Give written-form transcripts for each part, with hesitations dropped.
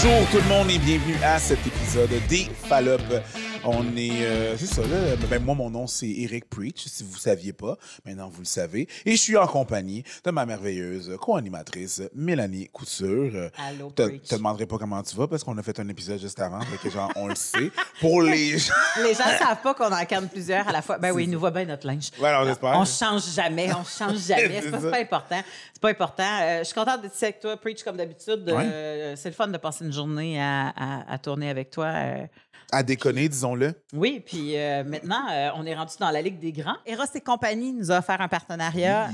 Bonjour tout le monde et bienvenue à cet épisode des Fallops. On est, c'est ça là, ben moi mon nom c'est Eric Preach, si vous ne saviez pas, maintenant vous le savez. Et je suis en compagnie de ma merveilleuse co-animatrice Mélanie Couture. Allô, Te Preach. demanderai pas comment tu vas parce qu'on a fait un épisode juste avant, fait que genre on le sait. Pour les gens... Les gens ne savent pas qu'on incarne plusieurs à la fois. Ben oui, ils nous voient bien notre linge. Voilà, j'espère. On change jamais, C'est C'est ça. pas important. C'est pas important. Je suis contente d'être ici avec toi, Preach, comme d'habitude. Ouais. C'est le fun de passer une journée à tourner avec toi. À déconner, disons-le. Oui, puis maintenant, on est rendu dans la Ligue des Grands. Eros et compagnie nous a offert un partenariat.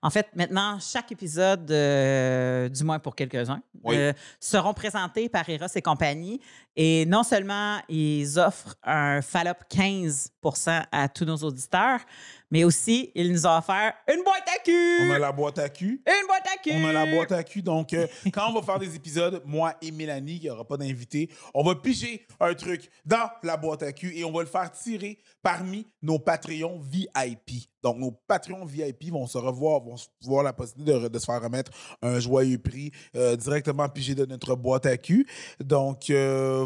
En fait, maintenant, chaque épisode, du moins pour quelques-uns, Oui. seront présentés par Eros et compagnie. Et non seulement ils offrent un Fallop 15% à tous nos auditeurs, mais aussi, ils nous ont offert une boîte à cul! On a la boîte à cul. Une boîte à cul! On a la boîte à cul. Donc, quand on va faire des épisodes, moi et Mélanie, il n'y aura pas d'invité, on va piger un truc dans la boîte à cul et on va le faire tirer parmi nos Patreons VIP. Donc, nos Patreons VIP vont se revoir, vont voir la possibilité de se faire remettre un joyeux prix directement pigé de notre boîte à cul. Donc,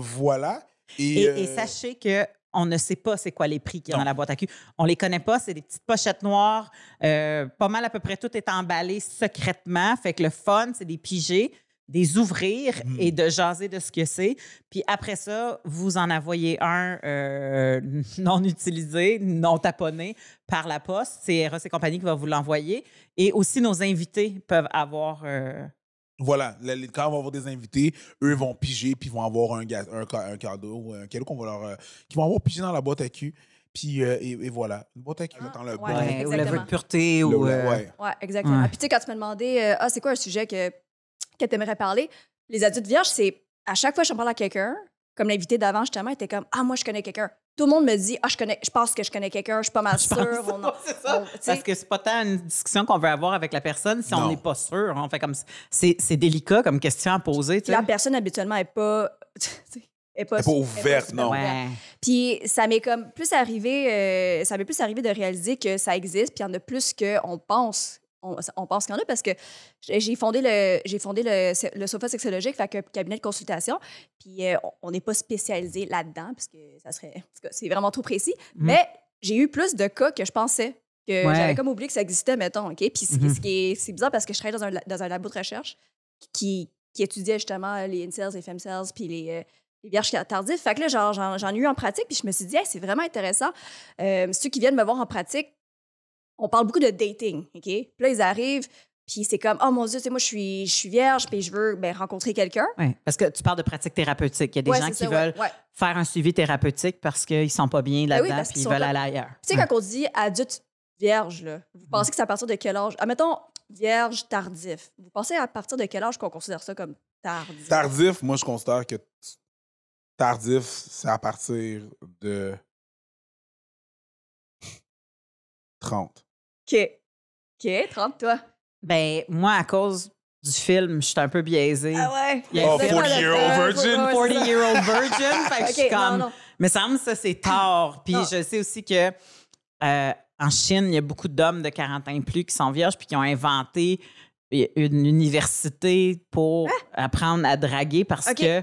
voilà. Et sachez que on ne sait pas c'est quoi les prix qu'il y a dans la boîte à cul. On les connaît pas, c'est des petites pochettes noires. Pas mal à peu près tout est emballé secrètement. Fait que le fun, c'est des piger, des ouvrir et de jaser de ce que c'est. Puis après ça, vous en envoyez un non utilisé, non taponné par la poste. C'est Eros et compagnie qui va vous l'envoyer. Et aussi, nos invités peuvent avoir... Voilà, quand on va avoir des invités, eux vont piger puis ils vont avoir un cadeau, un cadeau qu'on va leur, qu'ils vont avoir pigé dans la boîte à cul. Puis et voilà, une boîte à cul dans le ouais. bon. ou le vœu Exactement. de pureté. Le- ou, ouais. Ouais, exactement. Ouais. Puis tu sais, quand tu m'as demandé, c'est quoi un sujet que tu aimerais parler, les adultes vierges, c'est à chaque fois que je parle à quelqu'un, comme l'invité d'avant, justement, était comme, moi, je connais quelqu'un. Tout le monde me dit, je pense que je connais quelqu'un, je suis pas mal sûre. C'est ça. tu sais, Parce que c'est pas tant une discussion qu'on veut avoir avec la personne si on Non. n'est pas sûr. On fait comme c'est délicat comme question à poser. Tu sais. la personne, habituellement, n'est pas. Elle Elle est pas ouverte, non. Ouais. Puis ça m'est comme plus arrivé, ça m'est plus arrivé de réaliser que ça existe, puis il y en a plus qu'on pense. On pense qu'il y en a parce que j'ai fondé le sofa sexologique, fait qu'un cabinet de consultation, puis on n'est pas spécialisé là-dedans parce que ça serait, en tout cas, c'est vraiment trop précis. Mais j'ai eu plus de cas que je pensais que Ouais. j'avais comme oublié que ça existait, mettons, ok. Puis c'est bizarre parce que je travaille dans un labo de recherche qui étudiait justement les incels, les femcels, puis les vierges tardifs. Fait que là, j'en ai eu en pratique, puis je me suis dit, hey, c'est vraiment intéressant. Ceux qui viennent me voir en pratique, on parle beaucoup de dating, OK? Puis là, ils arrivent, puis c'est comme, oh mon Dieu, tu sais, moi, je suis vierge, puis je veux rencontrer quelqu'un. Ouais. Parce que tu parles de pratique thérapeutique. Il y a des Ouais, gens c'est qui ça, veulent ouais. faire un suivi thérapeutique parce qu'ils ne sont pas bien là-dedans oui, parce puis qu'ils ils sont veulent comme- aller ailleurs. Tu sais, quand on dit adulte vierge, là, vous pensez que c'est à partir de quel âge? Admettons, vierge tardif. Vous pensez à partir de quel âge qu'on considère ça comme tardif? Tardif, moi je considère que tardif, c'est à partir de 30. OK, 30, toi. Ben moi, à cause du film, je suis un peu biaisée. Ah ouais? Il y a un Oh, film 40-year-old virgin. 40-year-old virgin. Fait que je suis OK, comme... non. Mais ça me semble que ça, c'est tard. Puis Non. je sais aussi que en Chine, il y a beaucoup d'hommes de 40 ans et plus qui sont vierges puis qui ont inventé une université pour apprendre à draguer parce OK, que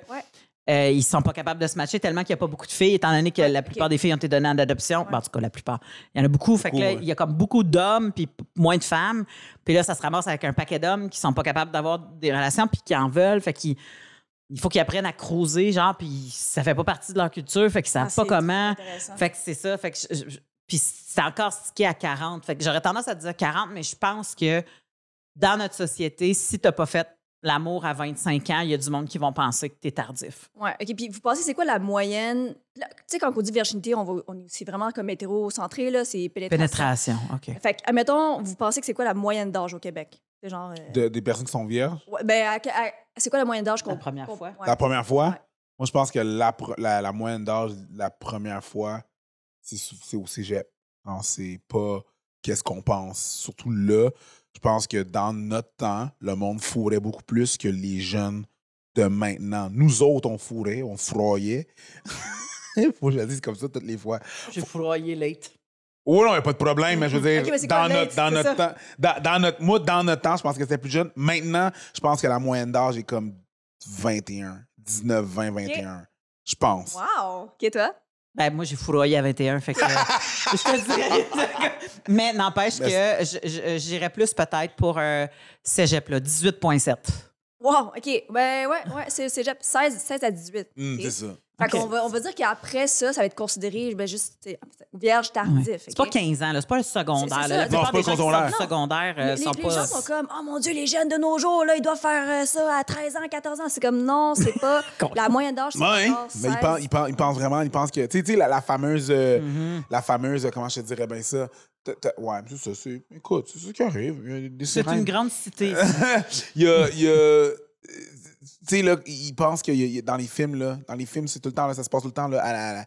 ouais. ils sont pas capables de se matcher tellement qu'il n'y a pas beaucoup de filles, étant donné que la plupart des filles ont été données en adoption. Ouais. Ben, en tout cas, la plupart. Il y en a beaucoup. Fait que là, ouais. il y a comme beaucoup d'hommes puis moins de femmes. Puis là, ça se ramasse avec un paquet d'hommes qui sont pas capables d'avoir des relations puis qui en veulent. Fait qu'ils il faut qu'ils apprennent à cruiser, genre, puis ça fait pas partie de leur culture, fait qu'ils savent pas c'est comment. intéressant. Fait que c'est ça. Fait que puis c'est encore stické à 40. Fait que j'aurais tendance à dire 40, mais je pense que dans notre société, si t'as pas fait l'amour à 25 ans, il y a du monde qui vont penser que t'es tardif. Ouais, OK. Puis vous pensez, c'est quoi la moyenne? Tu sais, quand on dit virginité, on est aussi vraiment comme hétérocentré, là, c'est pénétration. Pénétration, OK. Fait que, admettons, vous pensez que c'est quoi la moyenne d'âge au Québec? C'est genre. Des personnes qui sont vierges. Ouais, c'est quoi la moyenne d'âge qu'on. La première fois. Ouais. La première fois, Ouais. moi je pense que la moyenne d'âge, la première fois, c'est au cégep. Non, c'est pas qu'est-ce qu'on pense. Surtout là, je pense que dans notre temps, le monde fourrait beaucoup plus que les jeunes de maintenant. Nous autres, on fourrait, on froyait. Faut que je le dise comme ça toutes les fois. J'ai fourroyé late. Oh non, il n'y a pas de problème, mais je veux dire, Ok, mais c'est quoi dans late, notre c'est ça? temps, dans notre temps, je pense que c'était plus jeune. Maintenant, je pense que la moyenne d'âge est comme 21, 19, 20, 21. Je pense. Wow! OK, toi? Ben, moi, j'ai fourroyé à 21, fait que je te dirais. Mais n'empêche que j'irais plus peut-être pour un cégep, là, 18,7. Wow! OK. Ben, ouais, c'est 16 à 18. OK? C'est ça. Fait qu'on on va dire qu'après ça va être considéré juste vierge tardif. Ouais. C'est pas 15 ans, là, c'est pas le secondaire. C'est ça. Là. La Non, plupart c'est pas des gens qui secondaire. sortent du secondaire Les sont pas... gens sont comme, oh mon Dieu, les jeunes de nos jours, là, ils doivent faire ça à 13 ans, 14 ans. C'est comme, non, c'est pas. La moyenne d'âge, c'est Ouais, encore 16. mais il pense vraiment, il pense que, tu sais, la fameuse, comment je te dirais bien ça? Ouais, c'est ça, écoute, c'est ça qui arrive. Il y a des C'est sirènes. une grande cité. il y a tu sais, là, il pense que dans les films, c'est tout le temps, là, ça se passe tout le temps là, à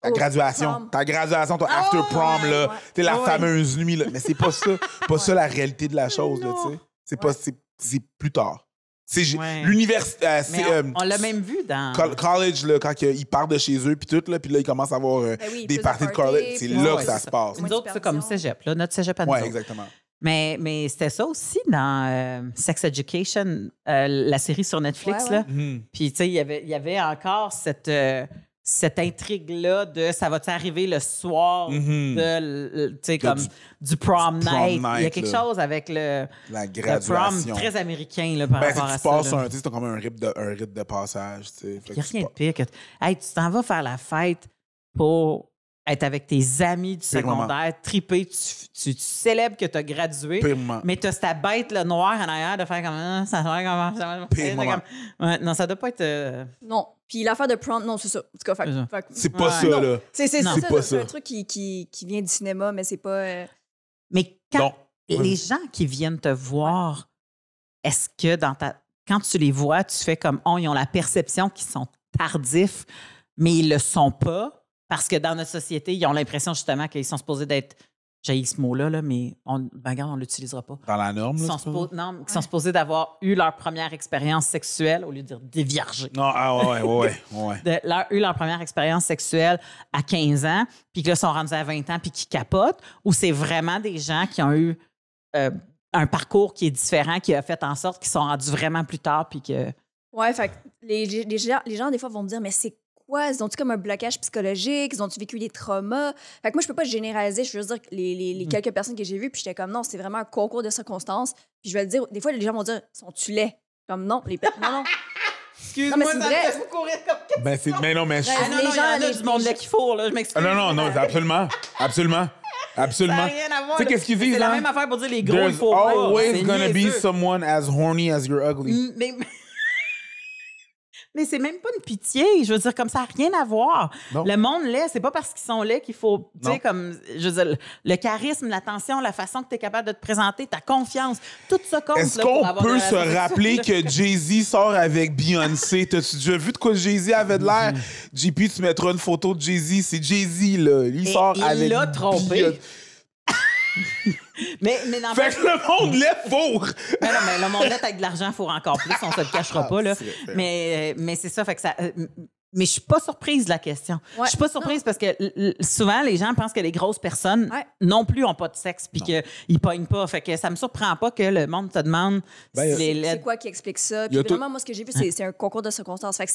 la graduation. prom. Ta graduation, ton after prom, là. ouais. Tu sais, la Ouais. fameuse nuit, là. Mais c'est pas ça. Pas ça la réalité de la chose, là, tu sais. C'est pas, c'est plus tard. C'est Ouais. l'université. Mais on l'a même vu dans... College, là, quand ils partent de chez eux, puis tout, là, puis là, ils commencent à avoir oui, des plus parties de de parties, college. C'est puis- là Ouais, que ça c'est se passe. Nous autres, c'est comme cégep, là, notre cégep à nous Ouais, autres. exactement. Mais c'était ça aussi dans Sex Education, la série sur Netflix. Ouais, Là. Mhm. Puis, tu sais, il y avait encore cette intrigue-là de ça va-tu arriver le soir Mhm. de, tu sais, comme du prom prom night. Il y a night, quelque là. chose avec La le graduation. prom très américain là, par Ben, rapport à c'est que tu ça. passes là. tu sais, c'est comme un rite de passage, tu sais. Fait Il n'y a que rien de pire que... Hey, tu t'en vas faire la fête pour être avec tes amis du Pire moment. secondaire, triper, tu célèbres que tu as gradué, Purement. mais tu as cette bête le noir en arrière de faire comme ça va comment ça va. Pire C'est moment. comme- Ouais, non, ça doit pas être... Non. Puis l'affaire de prom, non, c'est ça. En tout cas, C'est ça. C'est pas Ouais. ça, Non. là. C'est Non. ça, C'est pas c'est ça. un truc qui vient du cinéma, mais c'est pas. Mais quand Donc, les gens qui viennent te voir, est-ce que quand tu les vois, tu fais comme ils ont la perception qu'ils sont tardifs, mais ils le sont pas parce que dans notre société, ils ont l'impression justement qu'ils sont supposés d'être... J'ai ce mot-là, là, mais regarde, on ne l'utilisera pas. dans la norme, Ils là, sont, c'est pas ça? non, ils sont supposés d'avoir eu leur première expérience sexuelle, au lieu de dire dévierger. Non, ouais. Eu leur première expérience sexuelle à 15 ans, puis que là, sont rendus à 20 ans, puis qui capotent, ou c'est vraiment des gens qui ont eu un parcours qui est différent, qui a fait en sorte qu'ils sont rendus vraiment plus tard, puis que... Ouais, fait que les gens, des fois, vont me dire, mais c'est quoi? Ils ont-tu comme un blocage psychologique? Ils ont-tu vécu des traumas? Fait que moi, je peux pas généraliser. Je veux juste dire que les quelques personnes que j'ai vues, puis j'étais comme, non, c'est vraiment un concours de circonstances. Puis je vais le dire, des fois, les gens vont dire, sont-tu laids? Comme, non, non. Excuse-moi, Non, mais c'est ça vrai. me fait courir comme... Ben, mais non, mais... Ben, Ah non, les non, il y en a gens, du monde là qu'il faut, là, je m'excuse. Non, absolument. Absolument. Ça Absolument. n'a rien à voir. Tu sais là. qu'est-ce qu'ils disent, C'est la hein? même affaire pour dire les gros, il There's faut pas. always C'est gonna be niaiseux. someone as horny as you're ugly. Mais c'est même pas une pitié. Je veux dire, comme ça n'a rien à voir. Non. Le monde laid, c'est pas parce qu'ils sont laids qu'il faut, tu Non. sais, comme, je veux dire, le charisme, l'attention, la façon que tu es capable de te présenter, ta confiance, tout ça compte. Est-ce là, pour qu'on avoir peut des se relations rappeler sexuelles. que Jay-Z sort avec Beyoncé? T'as-tu déjà vu de quoi Jay-Z avait de l'air? JP, tu mettras une photo de Jay-Z. C'est Jay-Z, là. Il Et sort il avec l'a trompé. Beyoncé. Mais non, Fait que le monde lève fourre! mais non, mais le monde laid avec de l'argent, il faut encore plus, on se le cachera pas, là. c'est vrai. Mais c'est ça, fait que ça... mais je suis pas surprise de la question. Ouais. Je suis pas surprise parce que souvent, les gens pensent que les grosses personnes Ouais. non plus ont pas de sexe puis qu'ils pognent pas. Fait que ça me surprend pas que le monde te demande Ben, si les C'est laides... quoi qui explique ça? Il y Puis a vraiment, moi, ce que j'ai vu, c'est un concours de circonstances. Fait que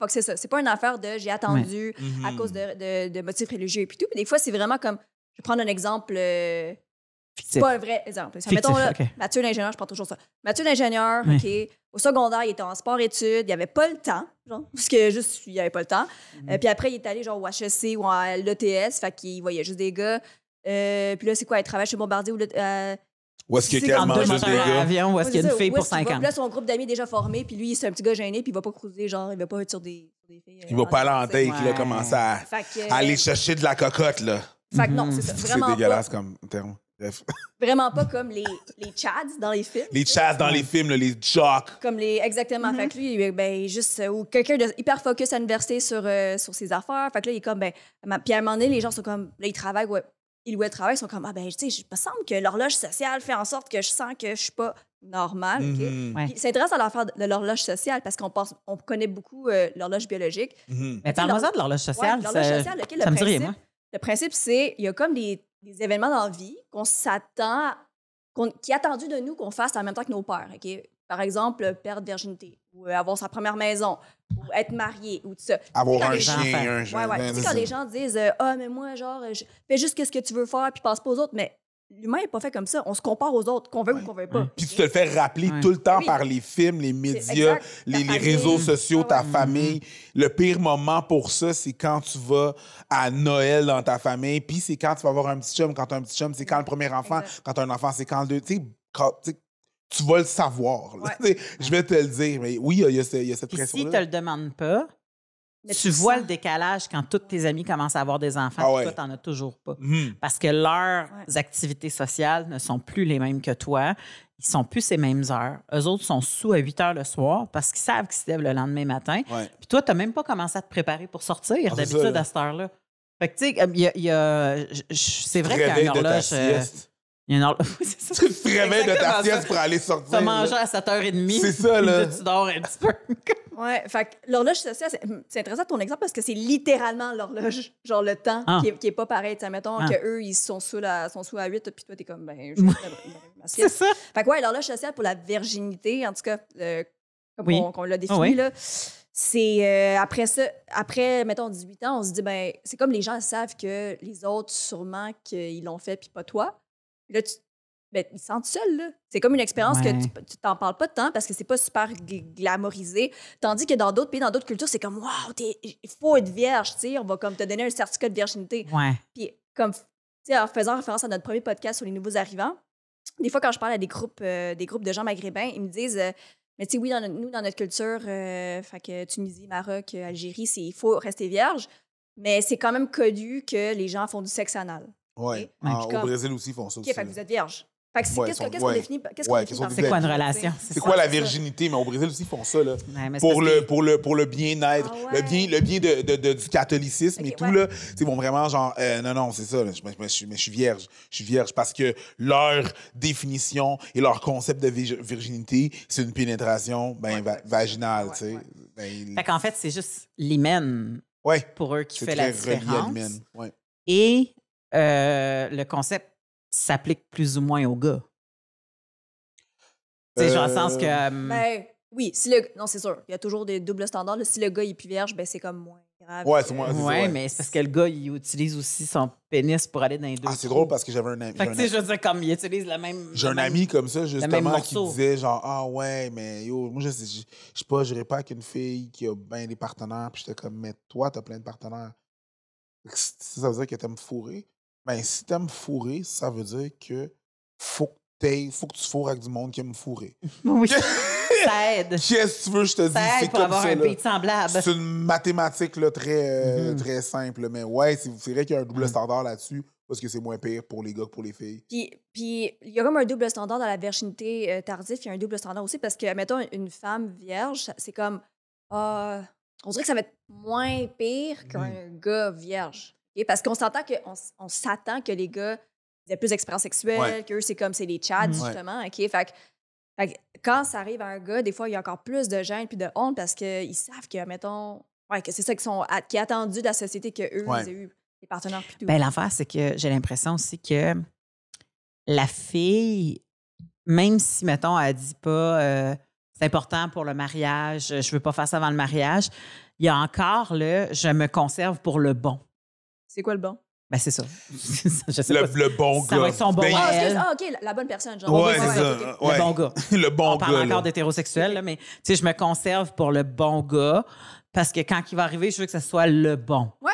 c'est ça. C'est pas une affaire de j'ai attendu à cause de motifs religieux et puis tout. Puis des fois, c'est vraiment comme. Je vais prendre un exemple. C'est Fictif. pas un vrai exemple. Fictif, Mettons, là, OK. Mathieu l'ingénieur, je prends toujours ça. Mathieu l'ingénieur, Oui. OK. Au secondaire, il était en sport-études. Il avait pas le temps, genre, parce que juste, il avait pas le temps. Puis après, il est allé genre au HEC ou à l'ETS. Fait qu'il voyait juste des gars. Puis là, c'est quoi? Il travaille chez Bombardier ou Où est-ce qu'il y a C'est En quasiment deux juste moteurs des à gars? avion, où est-ce qu'il y a une fille pour Puis 50? là, son groupe d'amis est déjà formé, puis lui, c'est un petit gars gêné, puis il va pas cruiser, genre, il va pas être sur des filles. Il va pas aller en date, là, Ouais. commencer à Fait que, aller chercher de la cocotte, là. fait que non, c'est ça. C'est Vraiment dégueulasse comme terme. Bref. vraiment pas comme les chads dans les films. Les chasses dans les films, là, les jocks. Comme les. Exactement. Fait que lui, ben, juste. Ou quelqu'un de hyper focus à l'université sur ses affaires. Fait que là, il est comme, ben. Puis à un moment donné, les gens sont comme. Là, ils travaillent, ouais. Ils ou elles travaillent, ils sont comme, ah, ben, tu sais, il me semble que l'horloge sociale fait en sorte que je sens que je suis pas normale. OK? Mhm. Ouais. Puis c'est intéressant l'affaire de l'horloge sociale parce on connaît beaucoup l'horloge biologique. Mhm. Mais parle-moi de l'horloge sociale. Ouais, l'horloge ça- sociale, OK, ça me dit rien, moi. Le principe, c'est il y a comme des événements dans la vie qu'on s'attend, qui est attendu de nous qu'on fasse en même temps que nos pères. OK? par exemple, perdre virginité ou avoir sa première maison ou être marié ou tout ça. Avoir Quand un les chien, enfants. un Ouais. Tu sais, quand les gens disent ah, mais moi, genre, fais juste ce que tu veux faire puis passe pas aux autres, mais l'humain n'est pas fait comme ça. On se compare aux autres, qu'on veut ou qu'on veut pas. Puis tu te le fais rappeler Ouais. tout le temps Oui. par les films, les médias, exact. Ta les famille. réseaux sociaux, Ouais, ta ouais. famille. Le pire moment pour ça, c'est quand tu vas à Noël dans ta famille, puis c'est quand tu vas avoir un petit chum. Quand tu as un petit chum, c'est quand le premier enfant. Exact. Quand tu as un enfant, c'est quand le deux. Tu sais, tu vas le savoir. Là. Ouais. Je vais te le dire. Mais oui, il y a cette Puis pression-là. si tu le demandes pas, Mais tu vois sens- le décalage quand tous tes amis commencent à avoir des enfants, Ah puis ouais. toi, t'en as toujours pas. Mhm. Parce que leurs Ouais. activités sociales ne sont plus les mêmes que toi. Ils sont plus ces mêmes heures. Eux autres sont sous à 8 heures le soir parce qu'ils savent qu'ils se lèvent le lendemain matin. Ouais. Puis toi, tu n'as même pas commencé à te préparer pour sortir c'est ça, d'habitude là. à cette heure-là. Fait que, tu sais, c'est vrai qu'il y a Réveil une de ta horloge. sieste. Il y a une horloge. Oui, c'est ça. Tu te réveilles de ta Exactement sieste ça. pour aller Tu sortir. as mangé là. à 7h30. C'est ça, là. Puis tu dors un petit peu. Ouais, fait que l'horloge sociale, c'est intéressant ton exemple parce que c'est littéralement l'horloge, genre le temps Ah. qui est pas pareil. T'sais, mettons Ah. qu'eux, ils sont sous à 8, puis toi, t'es comme, ben, je vais ma C'est sieste. ça. Fait que ouais, l'horloge sociale pour la virginité, en tout cas, comme Oui. on l'a défini, Ah oui. là, c'est après ça, après, mettons, 18 ans, on se dit, ben, c'est comme les gens savent que les autres, sûrement, qu'ils l'ont fait, puis pas toi. Là, ben, ils se sentent seuls, là. C'est comme une expérience Ouais. que tu t'en parles pas de temps parce que c'est pas super glamorisé. Tandis que dans d'autres pays, dans d'autres cultures, c'est comme, waouh, il faut être vierge, tu sais, on va comme te donner un certificat de virginité. Ouais. Puis, comme, tu sais, en faisant référence à notre premier podcast sur les nouveaux arrivants, des fois, quand je parle à des groupes de gens maghrébins, ils me disent, mais tu sais, oui, nous, dans notre culture, fait que Tunisie, Maroc, Algérie, il faut rester vierge, mais c'est quand même connu que les gens font du sexe anal. Ouais. Ok. Au Comme- Brésil aussi, ils font ça OK, aussi. fait que vous êtes vierge. Fait que Ouais, qu'est-ce sont- qu'on ouais. définit, Ouais, par sont C'est quoi une vierge, relation? tu sais? C'est quoi la c'est ça. virginité? Mais au Brésil aussi, ils font ça. Là. Ouais, mais c'est Pour parce que- pour le bien-être, Ah ouais. le bien du catholicisme Ok, et tout, ouais. là, c'est bon, vraiment genre, non, c'est ça, là, je suis vierge. Je suis vierge parce que leur définition et leur concept de virginité, c'est une pénétration vaginale, Ouais, tu sais. ouais. Ben, Fait qu'en fait, c'est juste l'hymen ouais, pour eux qui c'est fait très la relié à différence. l'hymen. Ouais. Et le concept s'applique plus ou moins aux gars. Tu sais, genre, dans le sens que. Ben, oui, non, c'est sûr. Il y a toujours des doubles standards. Là. Si le gars est plus vierge, ben c'est comme moins grave. Ouais, que- c'est moins- c'est ça, ouais, ouais. mais c'est parce que le gars, il utilise aussi son pénis pour aller dans les deux. Ah, c'est trous. drôle parce que j'avais un ami. Fait que, tu sais, je veux dire, comme il utilise le même. J'ai le un même- ami comme ça, même justement, qui morceau. disait genre, ah ouais, mais yo, moi, je sais pas, j'irais pas avec une fille qui a bien des partenaires. Puis j'étais comme, mais toi, t'as plein de partenaires. Ça veut dire que t'aimes fourrer. Ben, si t'aimes fourrer, ça veut dire que faut que tu fourres avec du monde qui aime fourrer. Oui. Ça aide. Qu'est-ce que tu veux, que je te dis? Ça C'est aide pour comme avoir ça, un là. beat semblable. C'est une mathématique là, très, Mhm. très simple. Mais ouais, c'est vrai qu'il y a un double standard là-dessus parce que c'est moins pire pour les gars que pour les filles. Puis il y a comme un double standard dans la virginité tardive. Il y a un double standard aussi parce que, mettons, une femme vierge, c'est comme. On dirait que ça va être moins pire qu'un gars vierge. Ok? Parce qu'on s'entend on s'attend que les gars aient plus d'expérience sexuelle, Ouais. qu'eux, c'est comme c'est les chads, Mhm. justement. OK? Fait que quand ça arrive à un gars, des fois, il y a encore plus de gêne puis de honte parce qu'ils savent que, mettons, que c'est ça qui est attendu de la société qu'eux, Ouais. ils aient eu des partenaires plus tôt. Ben, l'affaire, c'est que j'ai l'impression aussi que la fille, même si, mettons, elle dit pas c'est important pour le mariage, je veux pas faire ça avant le mariage, il y a encore le je me conserve pour le bon. C'est quoi le bon? Ben, c'est ça. Je sais pas. Le bon Ça gars. va être son bon Ben, à elle. OK, la bonne personne. Genre. Ouais, c'est c'est ça. ok. Ouais. Le bon gars. Le bon On parle gars. encore là. d'hétérosexuel, là, mais tu sais, je me conserve pour le bon gars parce que quand il va arriver, je veux que ce soit le bon. Ouais.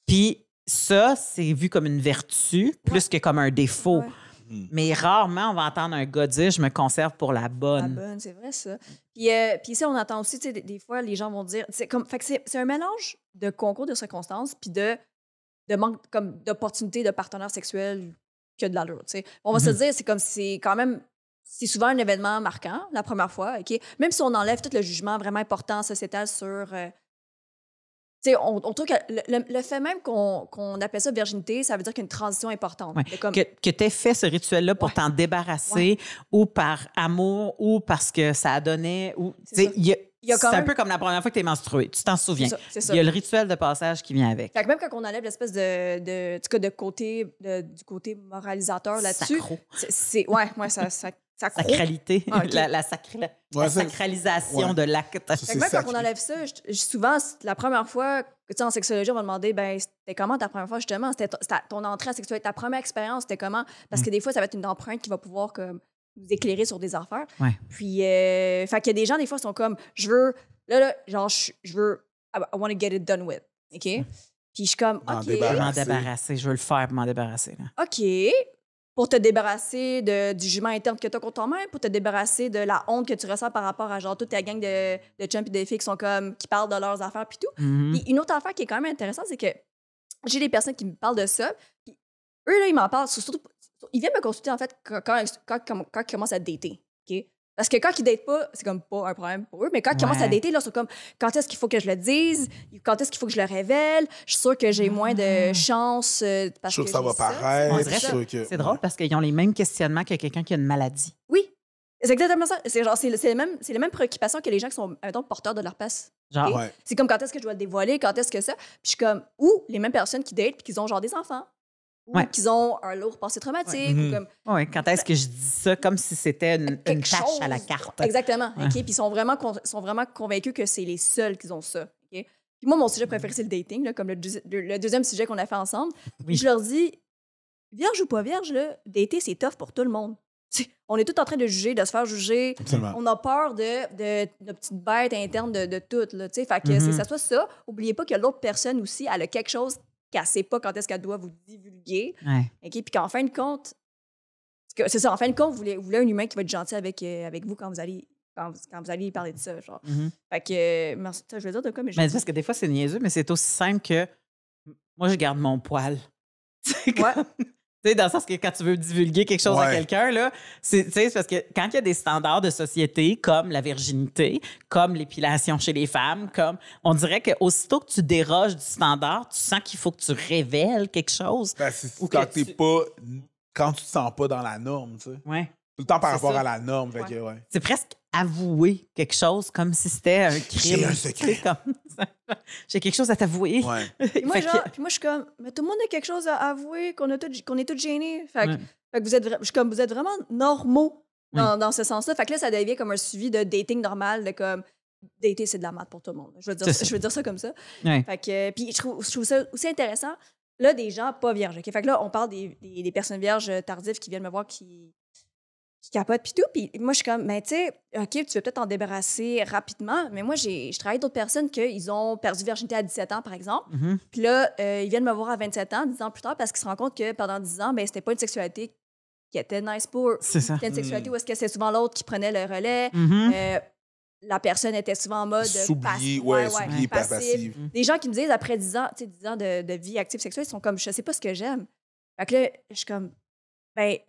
Puis ça, c'est vu comme une vertu plus que comme un défaut. Ouais. Mais rarement, on va entendre un gars dire « je me conserve pour la La bonne bonne, c'est vrai ça. Puis ça, on entend aussi, tu sais, des fois, les gens vont dire. Fait que c'est un mélange de concours de circonstances puis de manque comme d'opportunités de partenaires sexuels que de l'allure. Tu sais. On va se dire, c'est quand même. C'est souvent un événement marquant, la première fois, OK? Même si on enlève tout le jugement vraiment important sociétal sur. Tu sais, on trouve que le fait même qu'on appelle ça virginité, ça veut dire qu'il y a une transition importante. Ouais. De comme- Que tu aies fait ce rituel-là pour Ouais. t'en débarrasser ou par amour ou parce que ça donnait. C'est C'est ça. Il y a quand un même- peu comme la première fois que tu es menstruée. Tu t'en souviens. C'est ça. Il y a le rituel de passage qui vient avec. Fait que même quand on enlève l'espèce du côté moralisateur là-dessus, Sacro. ouais, ça sacralité, Ah, ok. la Ouais, ça- sacralisation ouais. de l'acte. Ça, Fait c'est que même quand sacré. on enlève ça, souvent, la première fois, tu sais, en sexologie, on va demander, ben, c'était comment ta première fois, justement? C'était ton entrée en sexualité, ta première expérience, c'était comment? Parce que des fois, ça va être une empreinte qui va pouvoir comme, nous éclairer sur des affaires. Ouais. Puis, fait qu'il y a des gens, des fois, qui sont comme, je veux, là, genre, je veux, I want to get it done with. OK? Puis, je suis comme, M'en OK. Je veux m'en débarrasser. débarrasser. Je veux le faire pour m'en débarrasser. Là. OK. Pour te débarrasser du jugement interne que tu as contre toi-même, pour te débarrasser de la honte que tu ressens par rapport à genre toute ta gang de chums et de filles qui sont comme qui parlent de leurs affaires puis tout. Mhm. Puis une autre affaire qui est quand même intéressante, c'est que j'ai des personnes qui me parlent de ça. Puis eux, là, ils m'en parlent. Surtout, ils viennent me consulter, en fait, quand ils commencent à dater. OK? Parce que quand ils datent pas, c'est comme pas un problème pour eux. Mais quand ils commencent à dater, là, c'est comme quand est-ce qu'il faut que je le dise? Quand est-ce qu'il faut que je le révèle? Je suis sûre que j'ai moins de chance parce Je suis sûr que ça j'ai va paraître. On je dirait suis sûr que- C'est drôle parce qu'ils ont les mêmes questionnements que quelqu'un qui a une maladie. Oui, c'est exactement ça. C'est genre, c'est les mêmes préoccupations que les gens qui sont, mettons, porteurs de l'herpès. Genre, Ouais. C'est comme quand est-ce que je dois le dévoiler, quand est-ce que ça. Puis je suis comme, ou les mêmes personnes qui datent puis qui ont genre des enfants. Ou Ouais. qu'ils ont un lourd passé traumatique. Mhm. Ou comme ouais, quand est-ce que je dis ça comme si c'était une quelque tâche chose. à la carte? Exactement. Ouais. OK? Puis ils sont vraiment convaincus que c'est les seuls qui ont ça. OK? Puis moi, mon sujet préféré, c'est le dating, là, comme le deuxième sujet qu'on a fait ensemble. Oui. Puis je leur dis, vierge ou pas vierge, là, dater, c'est tough pour tout le monde. On est tous en train de juger, de se faire juger. Absolument. On a peur de nos petites bêtes internes de tout. Là, fait que Mhm. c'est que ça soit ça. Oubliez pas que l'autre personne aussi, elle a quelque chose qu'elle sait pas quand est-ce qu'elle doit vous divulguer. Ouais. OK? Puis qu'en fin de compte, c'est ça, en fin de compte, vous voulez un humain qui va être gentil avec vous quand vous allez parler de ça. Genre. Mhm. Fait que, merci, ça, je veux dire de quoi, mais je Mais c'est parce que des fois, c'est niaiseux, mais c'est aussi simple que moi, je garde mon poil. C'est comme- Ouais. Tu sais, dans le sens que quand tu veux divulguer quelque chose à Ouais. quelqu'un, là, c'est parce que quand il y a des standards de société comme la virginité, comme l'épilation chez les femmes, comme on dirait qu'aussitôt que tu déroges du standard, tu sens qu'il faut que tu révèles quelque chose. Ben, c'est Ou quand que t'es tu- pas. Quand tu te sens pas dans la norme, tu sais. Ouais. Tout le temps par C'est rapport ça. à la norme. Fait Ouais. que, ouais. C'est presque avouer quelque chose comme si c'était un crime. J'ai un secret. C'est comme j'ai quelque chose à t'avouer. Ouais. Puis moi, Fait que- genre, puis moi, je suis comme, mais tout le monde a quelque chose à avouer, qu'on est tous gênés. Fait que, Ouais. fait que je suis comme, vous êtes vraiment normaux dans ce sens-là. Fait que là, ça devient comme un suivi de dating normal, de comme, dater, c'est de la merde pour tout le monde. C'est ça. Je veux dire ça comme ça. Ouais. Fait que, puis je trouve ça aussi intéressant, là, des gens pas vierges. OK? Fait que là, on parle des personnes vierges tardives qui viennent me voir, qui capotent, puis tout. Puis moi, je suis comme, mais tu sais, OK, tu veux peut-être t'en débarrasser rapidement, mais moi, je travaille avec d'autres personnes qui ont perdu virginité à 17 ans, par exemple. Mhm. Puis là, ils viennent me voir à 27 ans, 10 ans plus tard, parce qu'ils se rendent compte que pendant 10 ans, ben, c'était pas une sexualité qui était nice pour eux. C'est ça. C'était une sexualité où est-ce que c'est souvent l'autre qui prenait le relais. Mhm. La personne était souvent en mode S'oublier, s'oublier, pas passive. passive. Des gens qui me disent après 10 ans, tu sais, 10 ans de vie active sexuelle, ils sont comme, je sais pas ce que j'aime. Fait que là, je suis comme, fait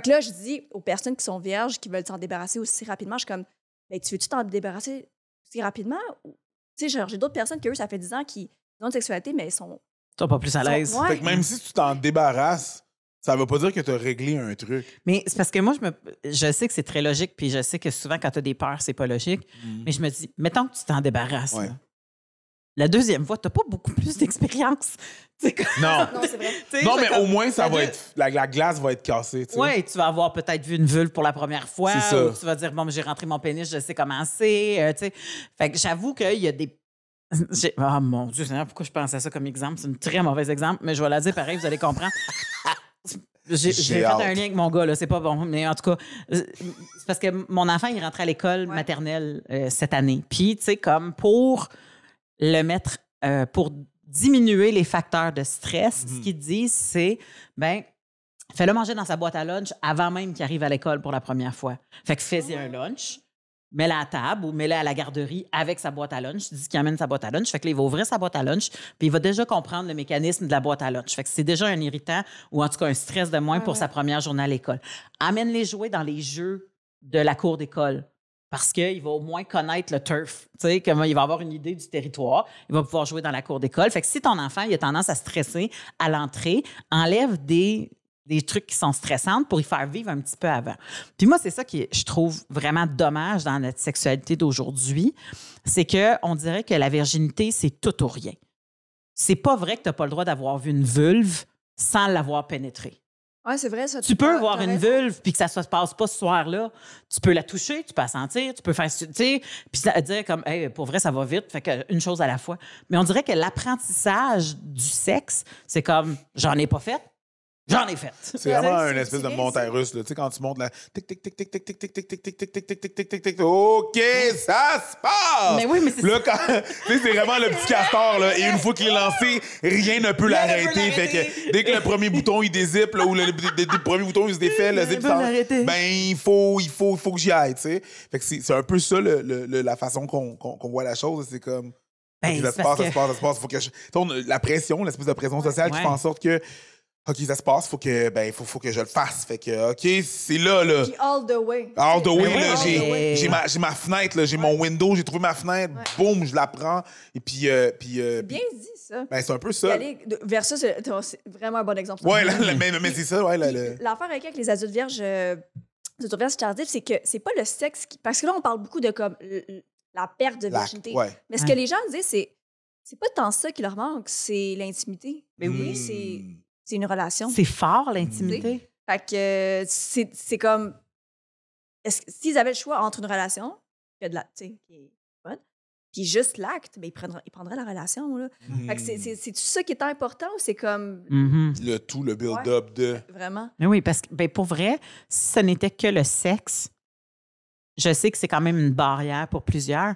que là, je dis aux personnes qui sont vierges, qui veulent s'en débarrasser aussi rapidement, je suis comme, ben, tu veux-tu t'en débarrasser aussi rapidement? Tu sais, genre, j'ai d'autres personnes qui, eux, ça fait 10 ans qui ont une sexualité, mais ils sont. Toi, pas plus à l'aise. Ouais. Fait que même si tu t'en débarrasses, ça veut pas dire que tu as réglé un truc. Mais c'est parce que moi, je sais que c'est très logique, puis je sais que souvent, quand tu as des peurs, c'est pas logique. Mais je me dis, mettons que tu t'en débarrasses. Ouais. là. La deuxième fois, tu n'as pas beaucoup plus d'expérience. C'est comme- Non. Non, c'est vrai. tu sais, Non, je mais comme- au moins, ça la va deux- être. La glace va être cassée, tu sais. Oui, tu vas avoir peut-être vu une vulve pour la première fois. C'est ça. Ou tu vas dire, bon, j'ai rentré mon pénis, je sais comment c'est. Tu sais. Fait que j'avoue qu'il y a des. Ah mon Dieu, Seigneur, pourquoi je pense à ça comme exemple? C'est un très mauvais exemple, mais je vais la dire pareil, vous allez comprendre. J'ai fait hâte. un lien avec mon gars, là, c'est pas bon, mais en tout cas, c'est parce que mon enfant, il rentrait à l'école maternelle cette année. Puis, tu sais, comme pour le mettre, pour diminuer les facteurs de stress, ce qu'ils disent, c'est, ben, fais-le manger dans sa boîte à lunch avant même qu'il arrive à l'école pour la première fois. Fait que fais-y un lunch, mets-le à table ou mets-le à la garderie avec sa boîte à lunch. Dis qu'il amène sa boîte à lunch. Fait que là, il va ouvrir sa boîte à lunch puis il va déjà comprendre le mécanisme de la boîte à lunch. Fait que c'est déjà un irritant ou en tout cas un stress de moins pour sa première journée à l'école. Amène-les jouer dans les jeux de la cour d'école. Parce qu'il va au moins connaître le turf. Tu sais, comment il va avoir une idée du territoire. Il va pouvoir jouer dans la cour d'école. Fait que si ton enfant il a tendance à stresser à l'entrée, enlève des trucs qui sont stressants pour y faire vivre un petit peu avant. Puis moi, c'est ça qui, je trouve vraiment dommage dans notre sexualité d'aujourd'hui, c'est qu'on dirait que la virginité, c'est tout ou rien. C'est pas vrai que tu n'as pas le droit d'avoir vu une vulve sans l'avoir pénétrée. Ouais, c'est vrai, ça. Tu peux voir t'as une raison. vulve puis que ça se passe pas ce soir-là. Tu peux la toucher, tu peux la sentir, tu peux faire, tu sais, puis ça dire comme, hey, pour vrai, ça va vite, fait que une chose à la fois. Mais on dirait que l'apprentissage du sexe, c'est comme, j'en ai pas fait, j'en ai fait. C'est vraiment C'est- une espèce de c'est- montagne russe, là. Tu sais, quand tu montes la tic, tic, tic, tic, tic, tic, tic, tic, tic, tic, tic, tic, tic, tic, tic, tic, tic, OK, ça se passe! Mais oui, mais c'est Là, quand, tu sais, c'est vraiment le petit castor, là. Et une fois qu'il est lancé, rien ne peut Rien ne peut l'arrêter. Fait l'arrêter. que dès que le premier bouton, il dézippe, là, ou le premier bouton, il se défait, le Rien zip ne peut s'en- l'arrêter. ben, il faut que j'y aille, tu sais. Fait que c'est un peu ça, la façon qu'on voit la chose. C'est comme, Ben, OK, ça c'est se parce passe, ça que- se passe, ça se passe. Faut que la pression, l'espèce de pression sociale qui Ouais. fait en sorte que, OK, ça se passe, faut que je le fasse. Fait que, OK, c'est là. Puis all the way. All the way, oui, là, all the way. j'ai ma fenêtre, là, j'ai mon window, j'ai trouvé ma fenêtre, boum, je la prends. Et puis, Bien dit, ça. ben, c'est un peu Y ça. aller versus, c'est vraiment un bon exemple. Ouais, mais c'est ça, ouais. L'affaire avec les adultes vierges, tardives, c'est que c'est pas le sexe qui. Parce que là, on parle beaucoup de comme la perte de virginité. Ouais. Mais ce Ouais. que les gens disent, c'est pas tant ça qui leur manque, c'est l'intimité. Mais oui, C'est une relation. c'est fort, l'intimité. Fait que c'est comme. S'ils avaient le choix entre une relation, que de la, tu sais, qui est bonne, puis juste l'acte, ben, ils prendraient la relation. Là. Fait que c'est-tu ça qui est important ou c'est comme. Mhm. Le build-up de. Vraiment? Mais oui, parce que ben, pour vrai, si ce n'était que le sexe, je sais que c'est quand même une barrière pour plusieurs,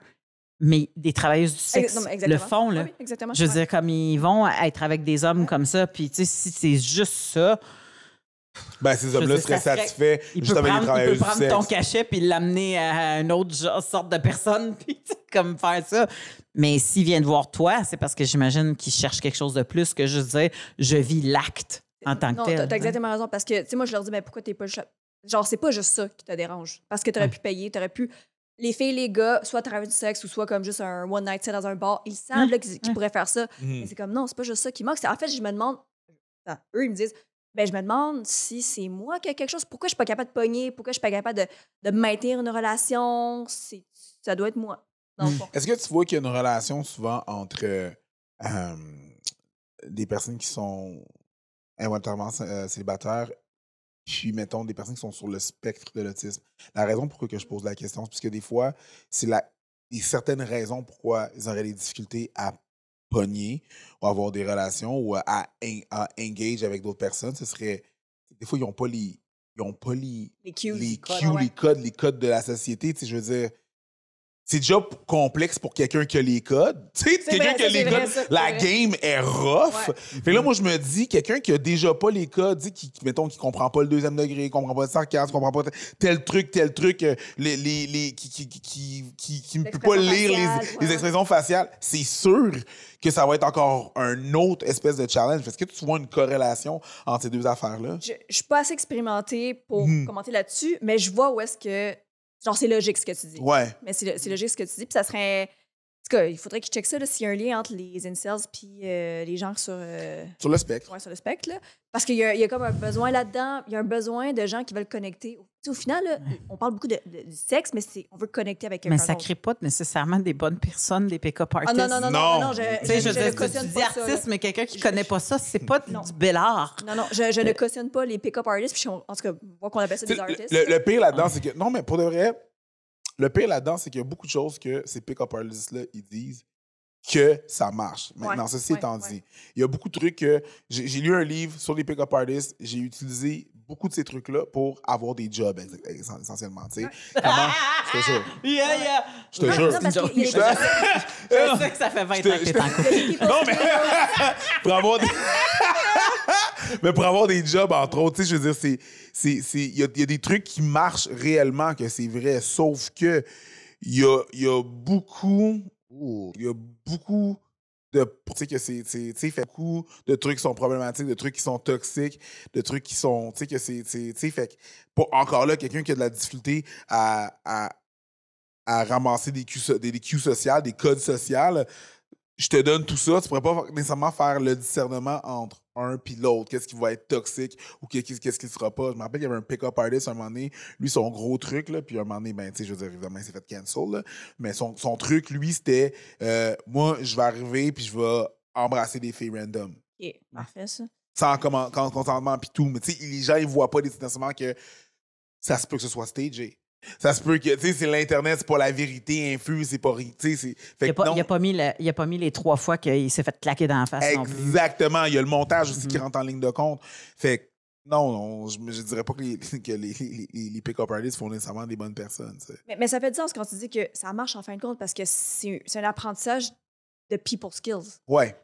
mais des travailleuses du sexe Non, mais le font. Là. Oui, exactement. Je veux dire, comme ils vont être avec des hommes comme ça, puis tu sais, si c'est juste ça, Ben, ces hommes-là Je sais, seraient ça serait- satisfaits il juste peut avec les prendre, travailleuses du sexe. ton cachet puis l'amener à une autre sorte de personne, puis tu sais, comme faire ça. Mais s'il vient de voir toi, c'est parce que j'imagine qu'il cherche quelque chose de plus que juste dire je vis l'acte en tant que Non, tel. t'as exactement raison. Parce que, tu sais, moi, je leur dis, mais pourquoi t'es pas. Genre, c'est pas juste ça qui te dérange. Parce que t'aurais pu payer, t'aurais pu. Les filles, les gars, soit travailler du sexe ou soit comme juste un one night stand dans un bar, ils savent là, qu'ils pourraient faire ça. Mais c'est comme, non, c'est pas juste ça qui manque. En fait, je me demande. Eux, ils me disent, ben, je me demande si c'est moi qui ai quelque chose. Pourquoi je suis pas capable de pogner? Pourquoi je suis pas capable de maintenir une relation? Ça doit être moi, dans le fond. Est-ce que tu vois qu'il y a une relation souvent entre des personnes qui sont involontairement célibataires puis, mettons, des personnes qui sont sur le spectre de l'autisme? La raison pourquoi que je pose la question, c'est parce que des fois, il y a certaines raisons pourquoi ils auraient des difficultés à pogner ou avoir des relations ou à engage avec d'autres personnes. Ce serait... Des fois, ils n'ont pas les... Les cues. les codes, cues, ouais. les codes de la société. Tu sais, je veux dire, c'est déjà complexe pour quelqu'un qui a les codes. Tu sais, quelqu'un vrai, qui a ça, les c'est codes, vrai, ça, c'est la vrai. game est rough. Ouais. Fait que là, moi, je me dis, quelqu'un qui a déjà pas les codes, tu sais, mettons, qui comprend pas le deuxième degré, qui comprend pas le sarcasme, qui comprend pas tel truc, qui ne peut pas L'expression lire faciale, les ouais. expressions faciales, c'est sûr que ça va être encore un autre espèce de challenge. Est-ce que tu vois une corrélation entre ces deux affaires-là? Je suis pas assez expérimentée pour Mhm. commenter là-dessus, mais je vois où est-ce que. Genre, c'est logique ce que tu dis. Ouais. Mais c'est logique ce que tu dis. Puis ça serait. En tout cas, il faudrait qu'ils checkent ça, là, s'il y a un lien entre les incels puis les gens sur, Sur le spectre. sur le spectre. Là. Parce qu'il y a comme un besoin là-dedans. Il y a un besoin de gens qui veulent connecter. Tu sais, au final, là, on parle beaucoup du sexe, mais on veut connecter avec quelqu'un Mais ça d'autre. crée pas nécessairement des bonnes personnes, des pick-up Ah artists. non, non, non, Non. non, non, Tu sais, je je veux ne dire, cautionne tu dis pas ça. artiste, là. mais quelqu'un qui Je- connaît pas ça, c'est pas Non. du bel art. Non, non, je ne cautionne pas les pick-up artists. Puis en tout cas, moi qu'on appelle ça des T'sais, artistes. le pire là-dedans, c'est que. Non, mais pour de vrai, le pire là-dedans, c'est qu'il y a beaucoup de choses que ces pick-up artists-là, ils disent que ça marche. Maintenant, Ouais, ceci ouais, étant ouais. dit, il y a beaucoup de trucs que. J'ai lu un livre sur les pick-up artists, j'ai utilisé beaucoup de ces trucs-là pour avoir des jobs, essentiellement. Tu sais, comment. Je te jure. Yeah, yeah. Je te Non, jure. non, parce qu'il y a Je des- Je sais que ça fait 20 ans que t'es en couple. il y a des people Non, mais skills. pour avoir des... mais pour avoir des jobs, entre autres, tu sais, je veux dire, il y a des trucs qui marchent réellement, que c'est vrai, sauf que il y a beaucoup de... Tu sais, que tu sais, fait beaucoup de trucs qui sont problématiques, de trucs qui sont toxiques, de trucs qui sont... Tu sais, que tu sais, fait que, encore là, quelqu'un qui a de la difficulté à ramasser des cues sociales, des codes sociaux, je te donne tout ça, tu pourrais pas nécessairement faire le discernement entre un puis l'autre, qu'est-ce qui va être toxique ou qu'est-ce qui ne sera pas. Je me rappelle, il y avait un pick-up artist à un moment donné, lui, son gros truc, là, puis à un moment donné, ben, tu sais, je veux dire, évidemment, il s'est fait cancel, là, mais son truc, lui, c'était, moi, je vais arriver puis je vais embrasser des filles random. OK, parfait, ça. sans consentement puis tout. Mais tu sais, les gens, ils voient pas nécessairement que ça se peut que ce soit stagé. Ça se peut que, tu sais, c'est l'Internet, c'est pas la vérité infuse, c'est pas... Tu sais, il a pas mis les 3 fois qu'il s'est fait claquer dans la face non plus. Exactement. Il y a le montage aussi qui rentre en ligne de compte. Fait que non, je dirais pas que les pick-up artists font nécessairement des bonnes personnes. Mais ça fait du sens quand tu dis que ça marche en fin de compte parce que c'est un apprentissage de people skills. Ouais.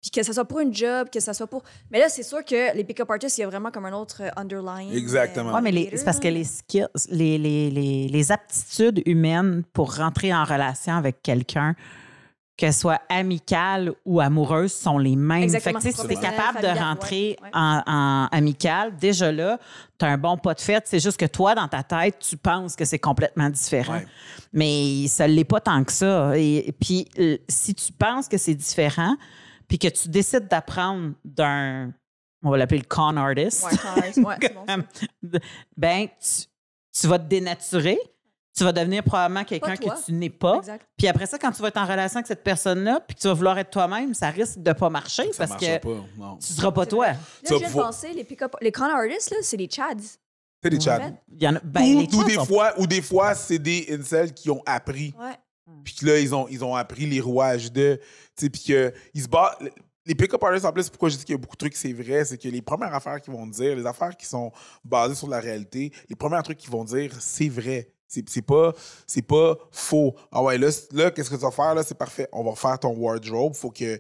Puis que ça soit pour une job, que ça soit pour... Mais là, c'est sûr que les pick-up artists, il y a vraiment comme un autre underlying. Exactement. Oui, mais c'est parce que les skills, les aptitudes humaines pour rentrer en relation avec quelqu'un, qu'elle soit amicale ou amoureuse, sont les mêmes. Exactement. Fait que si tu es capable de rentrer en amicale, déjà là, tu as un bon pas de fête. C'est juste que toi, dans ta tête, tu penses que c'est complètement différent. Ouais. Mais ça ne l'est pas tant que ça. Et puis, si tu penses que c'est différent, puis que tu décides d'apprendre d'un, on va l'appeler le con artist, c'est bon, ça. Ben, tu vas te dénaturer, tu vas devenir probablement quelqu'un que tu n'es pas. Exact. Puis après ça, quand tu vas être en relation avec cette personne-là, puis que tu vas vouloir être toi-même, ça risque de ne pas marcher parce que tu ne seras pas toi. Là, je viens de penser, les con artists, là, c'est les chads. C'est des chats. Il y en a, ou des fois, c'est des incels qui ont appris. Ouais. Puis que là, ils ont appris les rouages de... Tu sais, puis qu'ils se battent... Les pick-up artists, en plus, pourquoi je dis qu'il y a beaucoup de trucs, c'est vrai, c'est que les premières affaires qu'ils vont dire, les affaires qui sont basées sur la réalité, les premiers trucs qu'ils vont dire, c'est vrai. C'est pas faux. Ah ouais, là qu'est-ce que tu vas faire? Là, c'est parfait. On va faire ton wardrobe. Faut que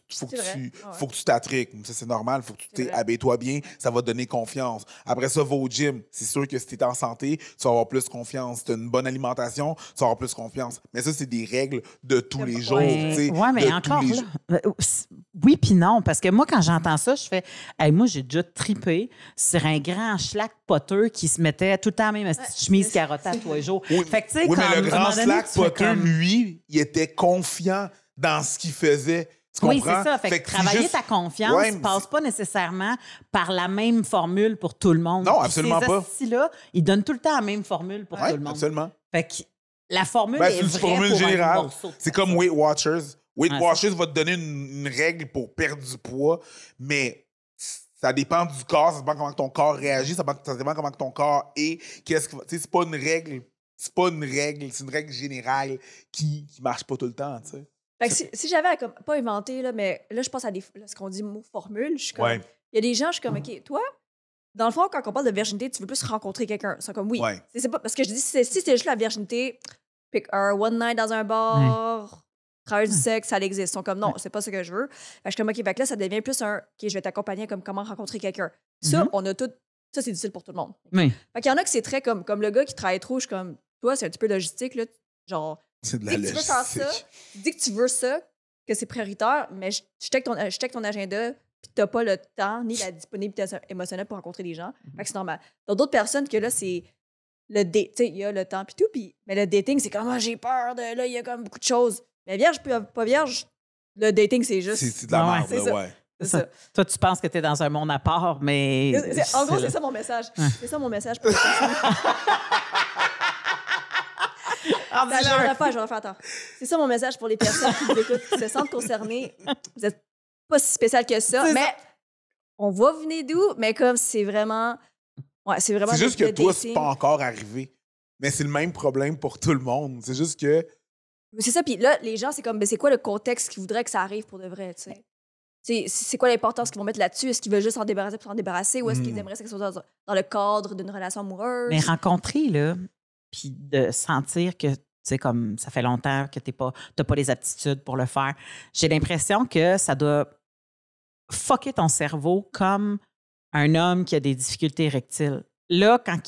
tu t'attriques. Ça, c'est normal. Faut que tu t'habilles-toi bien. Ça va te donner confiance. Après ça, va au gym. C'est sûr que si tu es en santé, tu vas avoir plus confiance. Si tu as une bonne alimentation, tu vas avoir plus confiance. Mais ça, c'est des règles de tous les jours. Oui, mais encore là. Oui, puis non. Parce que moi, quand j'entends ça, je fais hey, moi, j'ai déjà tripé sur un grand schlack poteux qui se mettait tout le temps la même petite chemise carottée tous les jours. Oui, fait que, mais le grand slack poteux, lui, il était confiant dans ce qu'il faisait. Tu comprends? Oui, c'est ça. Fait que travailler ta confiance ne passe pas nécessairement par la même formule pour tout le monde. Non, absolument pas. Là, ils donnent tout le temps la même formule pour tout le monde. Absolument. Fait que la formule c'est est une vraie formule pour générale. un morceau. C'est comme Weight Watchers. Weight Watchers va te donner une règle pour perdre du poids, mais ça dépend du corps, ça dépend comment ton corps réagit, ça dépend comment ton corps est. C'est pas une règle. C'est pas une règle, c'est une règle générale qui marche pas tout le temps, tu sais. Fait que si j'avais pas inventé, là, mais là, je pense à ce qu'on dit mot formule, je suis comme... Il y a des gens, je suis comme, OK, toi, dans le fond, quand on parle de virginité, tu veux plus rencontrer quelqu'un. C'est comme, oui. C'est pas, parce que je dis, si c'était juste la virginité, pick un one night dans un bar, travailler du sexe, ça existe. Ils sont comme, non, c'est pas ce que je veux. Fait que je suis comme, OK, fait que là, ça devient plus un, OK, je vais t'accompagner comme comment rencontrer quelqu'un. Ça, on a tout... Ça, c'est difficile pour tout le monde. Oui. Fait qu'il y en a que c'est très comme le gars qui travaille trop, je suis comme, toi, c'est un petit peu logistique, là. Genre, c'est de la logistique. Tu veux faire ça, dis que tu veux ça, que c'est prioritaire, mais je check ton agenda, puis t'as pas le temps ni la disponibilité émotionnelle pour rencontrer des gens. Fait que c'est normal. Dans d'autres personnes que là, c'est le date, tu sais, il y a le temps puis tout, mais le dating, c'est comme, j'ai peur de, là, il y a comme beaucoup de choses. Mais vierge, pas vierge, le dating, c'est juste... C'est de la merde, c'est ça. Toi, tu penses que tu es dans un monde à part, mais... En gros, c'est ça mon message. C'est ça mon message pour les personnes. Je vais le refaire, attends. C'est ça mon message pour les personnes qui vous écoutent, qui se sentent concernées. Vous n'êtes pas si spécial que ça, mais on va venir d'où, mais comme c'est vraiment... Ouais, c'est vraiment... C'est juste que toi, c'est pas encore arrivé. Mais c'est le même problème pour tout le monde. C'est juste que... C'est ça, puis là, les gens, c'est comme, c'est quoi le contexte qu'ils voudraient que ça arrive pour de vrai, tu sais? C'est quoi l'importance qu'ils vont mettre là-dessus? Est-ce qu'ils veulent juste s'en débarrasser pour s'en débarrasser ou est-ce qu'ils aimeraient que ça soit dans le cadre d'une relation amoureuse? Mais rencontrer, là, puis de sentir que, tu sais, comme ça fait longtemps que t'as pas les aptitudes pour le faire, j'ai l'impression que ça doit fucker ton cerveau comme un homme qui a des difficultés érectiles. Là, quand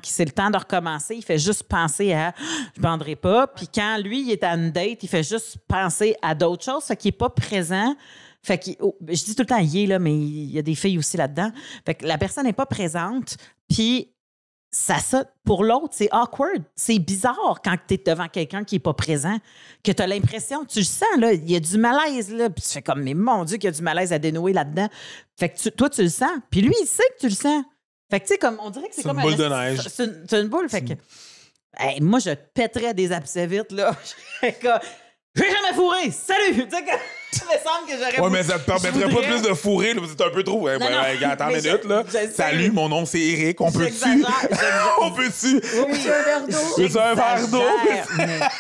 c'est le temps de recommencer, il fait juste penser à « je bandrai pas ». Puis quand lui, il est à une date, il fait juste penser à d'autres choses. Fait qu'il n'est pas présent. Fait que je dis tout le temps « il est là », mais il y a des filles aussi là-dedans. Fait que la personne n'est pas présente. Puis ça, pour l'autre, c'est awkward. C'est bizarre quand tu es devant quelqu'un qui n'est pas présent, que tu as l'impression, tu le sens, là, il y a du malaise, là. Puis tu fais comme « mais mon Dieu, qu'il y a du malaise à dénouer là-dedans ». Fait que toi, tu le sens. Puis lui, il sait que tu le sens. Fait que, tu sais, comme, on dirait que c'est comme une boule de neige. C'est une boule. Fait que, hey, moi, je pèterais des abcès vite, là. J'ai jamais fourré. Salut! Il me semble que j'aurais... Ouais, mais ça te permettrait pas plus de fourrer, là, c'est un peu trop. Ouais, Non, non, ouais, attends une mais minute, là. je sais. Salut, mon nom, c'est Eric. On peut-tu? J'exagère. On peut-tu? Oui, un verre d'eau. Veux-tu un verre d'eau? J'exagère,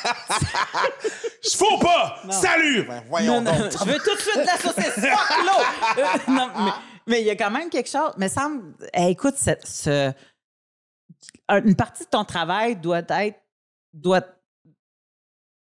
Je faut pas! Salut! Ben, voyons non, donc. je veux tout de suite de la saucisse. Fuck l'eau! Non, mais il y a quand même quelque chose. Mais semble, écoute, une partie de ton travail doit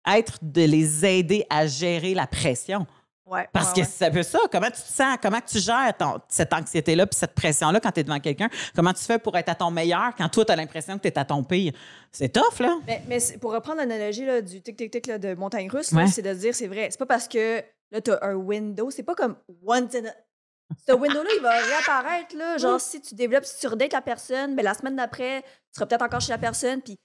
être de les aider à gérer la pression. Ouais, Parce que c'est un peu ça. Comment tu te sens? Comment tu gères cette anxiété-là puis cette pression-là quand tu es devant quelqu'un? Comment tu fais pour être à ton meilleur quand toi, tu as l'impression que tu es à ton pire? C'est tough, là. Mais pour reprendre l'analogie là, du tic-tic-tic là, de montagne russe, Ouais. là, c'est de dire, c'est vrai, c'est pas parce que là, tu as un window, c'est pas comme once in a... Ce window-là, il va réapparaître, là, genre si tu développes, si tu redates la personne, mais la semaine d'après, tu seras peut-être encore chez la personne, puis...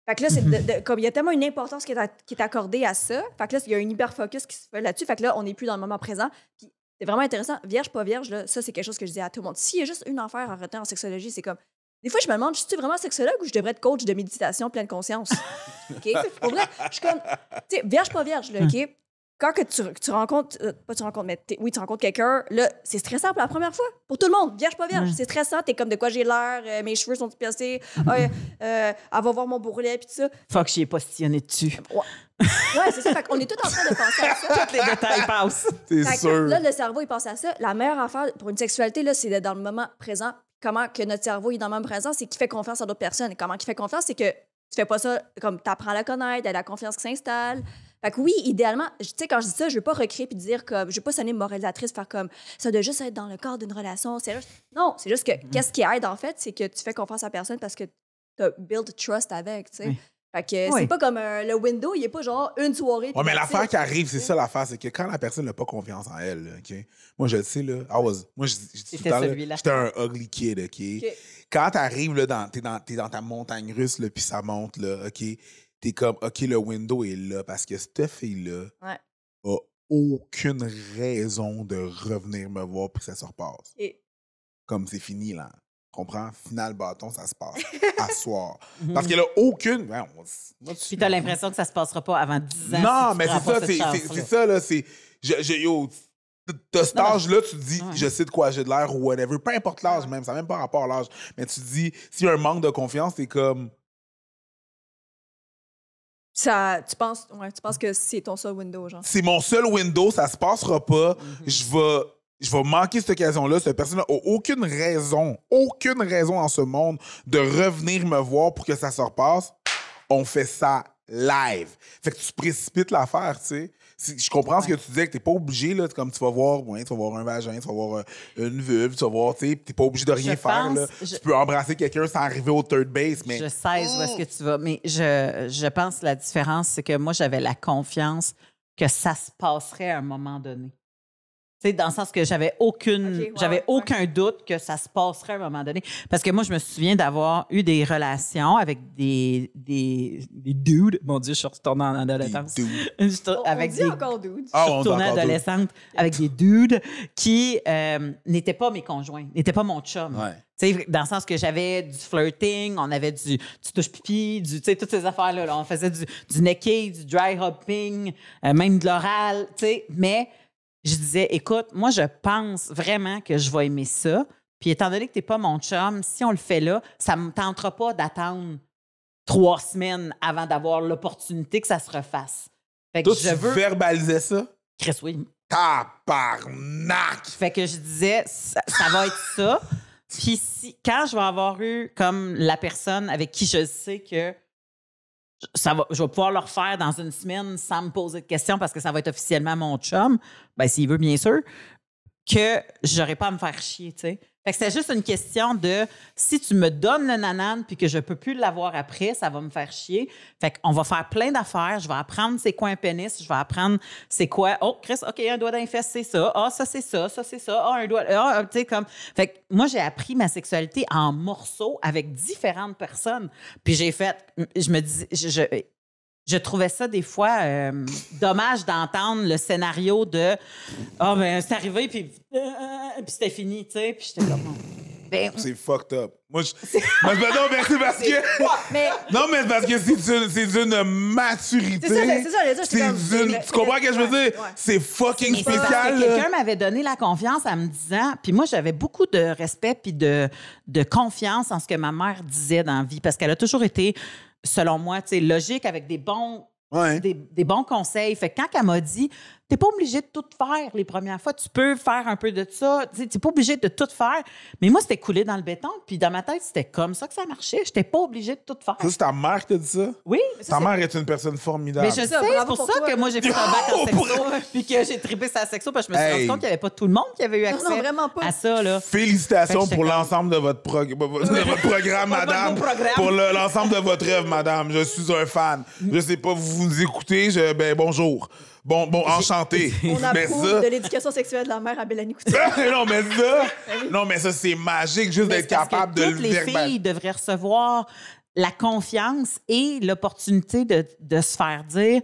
Fait que là, c'est comme il y a tellement une importance qui est accordée à ça. Fait que là, il y a un hyper-focus qui se fait là-dessus. Fait que là, on n'est plus dans le moment présent. Puis c'est vraiment intéressant. Vierge, pas vierge, là, ça, c'est quelque chose que je dis à tout le monde. S'il y a juste une affaire à retenir en sexologie, c'est comme... Des fois, je me demande, je suis vraiment sexologue ou je devrais être coach de méditation pleine conscience? OK? Pour vrai, je suis comme... Tu sais, vierge, pas vierge, là, OK? Quand que tu rencontres... pas tu rencontres, mais tu rencontres quelqu'un, là, c'est stressant pour la première fois. Pour tout le monde. Vierge, pas vierge. C'est stressant. T'es comme, de quoi j'ai l'air? Mes cheveux sont pincés. Elle va voir mon bourrelet, puis tout ça. Fuck, j'y ai postillonné dessus. Ouais, c'est ça. Fait qu'on est tous en train de penser à ça. Tous les détails passent. C'est Fait que sûr. là, le cerveau, il pense à ça. La meilleure affaire pour une sexualité, là, c'est d'être dans le moment présent. Comment que notre cerveau est dans le moment présent, c'est qu'il fait confiance à d'autres personnes. Et comment il fait confiance, c'est que tu fais pas ça comme t'apprends à la connaître, elle a la confiance qui s'installe. Fait que oui, idéalement, tu sais, quand je dis ça, je veux pas recréer puis dire comme, je veux pas sonner moralisatrice, faire comme, ça doit juste être dans le cadre d'une relation. Non, c'est juste que qu'est-ce qui aide, en fait, c'est que tu fais confiance à la personne parce que tu as build trust avec, tu sais. Oui. Fait que c'est pas comme le window, il est pas genre une soirée. Ouais, mais l'affaire qui arrive, c'est ça l'affaire, c'est que quand la personne n'a pas confiance en elle, là, OK? Moi, je le sais, là. Moi, je dis tout le C'était temps, là, celui-là. j'étais un ugly kid, OK? OK. Quand t'arrives, là, t'es dans ta montagne russe, là, puis ça monte, là, OK? T'es comme, OK, le window est là, parce que cette fille-là Ouais. a aucune raison de revenir me voir, puis ça se repasse. Et Comme c'est fini, là. Comprends? Final bâton, ça se passe. À soir. Parce qu'elle a aucune... Ouais, Puis t'as l'impression que ça se passera pas avant 10 ans. non, si tu mais prends c'est pas ça, cette chance-là. c'est ça, là. C'est. Yo, t'as cet âge-là, tu te dis, Ouais. je sais de quoi j'ai de l'air ou whatever. Peu importe l'âge, même. Ça n'a même pas rapport à l'âge. Mais tu te dis, s'il y a un manque de confiance, t'es comme. ça, tu penses que c'est ton seul window, genre. C'est mon seul window, ça se passera pas. Je vais manquer cette occasion-là. Cette personne-là n'a aucune raison en ce monde de revenir me voir pour que ça se repasse. On fait ça live. Fait que tu précipites l'affaire, tu sais. Je comprends ce que tu disais, que t'es pas obligé, là, comme tu vas voir un vagin, tu vas voir une vulve, tu vas voir, tu sais, t'es pas obligé de rien faire, là. Tu peux embrasser quelqu'un sans arriver au third base, mais... Je sais où est-ce que tu vas. Mais je pense que la différence, c'est que moi, j'avais la confiance que ça se passerait à un moment donné. Tu sais, dans le sens que j'avais aucun doute que ça se passerait à un moment donné. Parce que moi, je me souviens d'avoir eu des relations avec des dudes. Mon Dieu, je suis retournée en adolescence. On dit encore dude. Ah, je on suis dit retournée encore adolescente avec des dudes qui n'étaient pas mes conjoints, n'étaient pas mon chum. Ouais. Tu sais, dans le sens que j'avais du flirting, on avait du touche-pipi, tu sais, toutes ces affaires-là. Là. On faisait du necké, du dry hopping, même de l'oral, tu sais. Mais je disais, écoute, moi, je pense vraiment que je vais aimer ça. Puis étant donné que t'es pas mon chum, si on le fait là, ça me tentera pas d'attendre 3 semaines avant d'avoir l'opportunité que ça se refasse. Fait que Toi, tu verbalisais ça? Chris, oui. Tabarnak! Fait que je disais, ça va être ça. Puis quand je vais avoir eu comme la personne avec qui je sais que je vais pouvoir le refaire dans une semaine sans me poser de questions parce que ça va être officiellement mon chum, ben s'il veut, bien sûr, que j'aurais pas à me faire chier, tu sais. Fait que c'est juste une question de si tu me donnes le nanan puis que je peux plus l'avoir après, ça va me faire chier. Fait qu'on va faire plein d'affaires. Je vais apprendre c'est quoi un pénis. Je vais apprendre c'est quoi. Oh, Chris, OK, un doigt d'un fesse, c'est ça. Ah, ça, c'est ça. Ça, c'est ça. Ah, un doigt. Ah, tu sais, comme. Fait que moi, j'ai appris ma sexualité en morceaux avec différentes personnes. Puis j'ai fait. Je me dis. Je trouvais ça des fois dommage d'entendre le scénario de « Ah, ben c'est arrivé, puis c'était fini, tu sais. » Puis j'étais comme Ben, c'est fucked up. Moi, non, mais c'est parce que... Mais Non, mais c'est parce que c'est d'une maturité. c'est ça, j'allais dire, C'est comme- tu comprends ce que je veux dire? Ouais. C'est fucking c'est parce spécial. que là. quelqu'un m'avait donné la confiance en me disant, puis moi j'avais beaucoup de respect puis de confiance en ce que ma mère disait dans la vie parce qu'elle a toujours été, selon moi, tu sais, logique avec des bons Ouais. des bons conseils. Fait que quand elle m'a dit, t'es pas obligé de tout faire les premières fois, tu peux faire un peu de ça, tu sais, t'es pas obligé de tout faire. Mais moi, c'était coulé dans le béton, puis dans ma tête, c'était comme ça que ça marchait. J'étais pas obligée de tout faire. Ça, c'est ta mère qui t'a dit ça? Oui. Ta mère est une personne formidable. Mais je sais, Ça, c'est bravo pour pour ça toi. que moi, j'ai fait un bac en Oh, sexo, puis que j'ai trippé sa sexo, parce que je me suis rendu compte qu'il n'y avait pas tout le monde qui avait eu accès non, vraiment pas. à ça, là. Félicitations Fait que pour j'étais l'ensemble de votre, programme, madame. beau programme. Pour l'ensemble de votre œuvre, madame. Je suis un fan. Je sais pas, vous nous écoutez, ben bonjour. Bon, enchanté. On Mais approuve ça... de l'éducation sexuelle de la mère à Bélanie Couture. non, mais ça, c'est magique, juste Mais d'être c'est parce capable que de toutes le les verbaliser. filles devraient recevoir la confiance et l'opportunité de se faire dire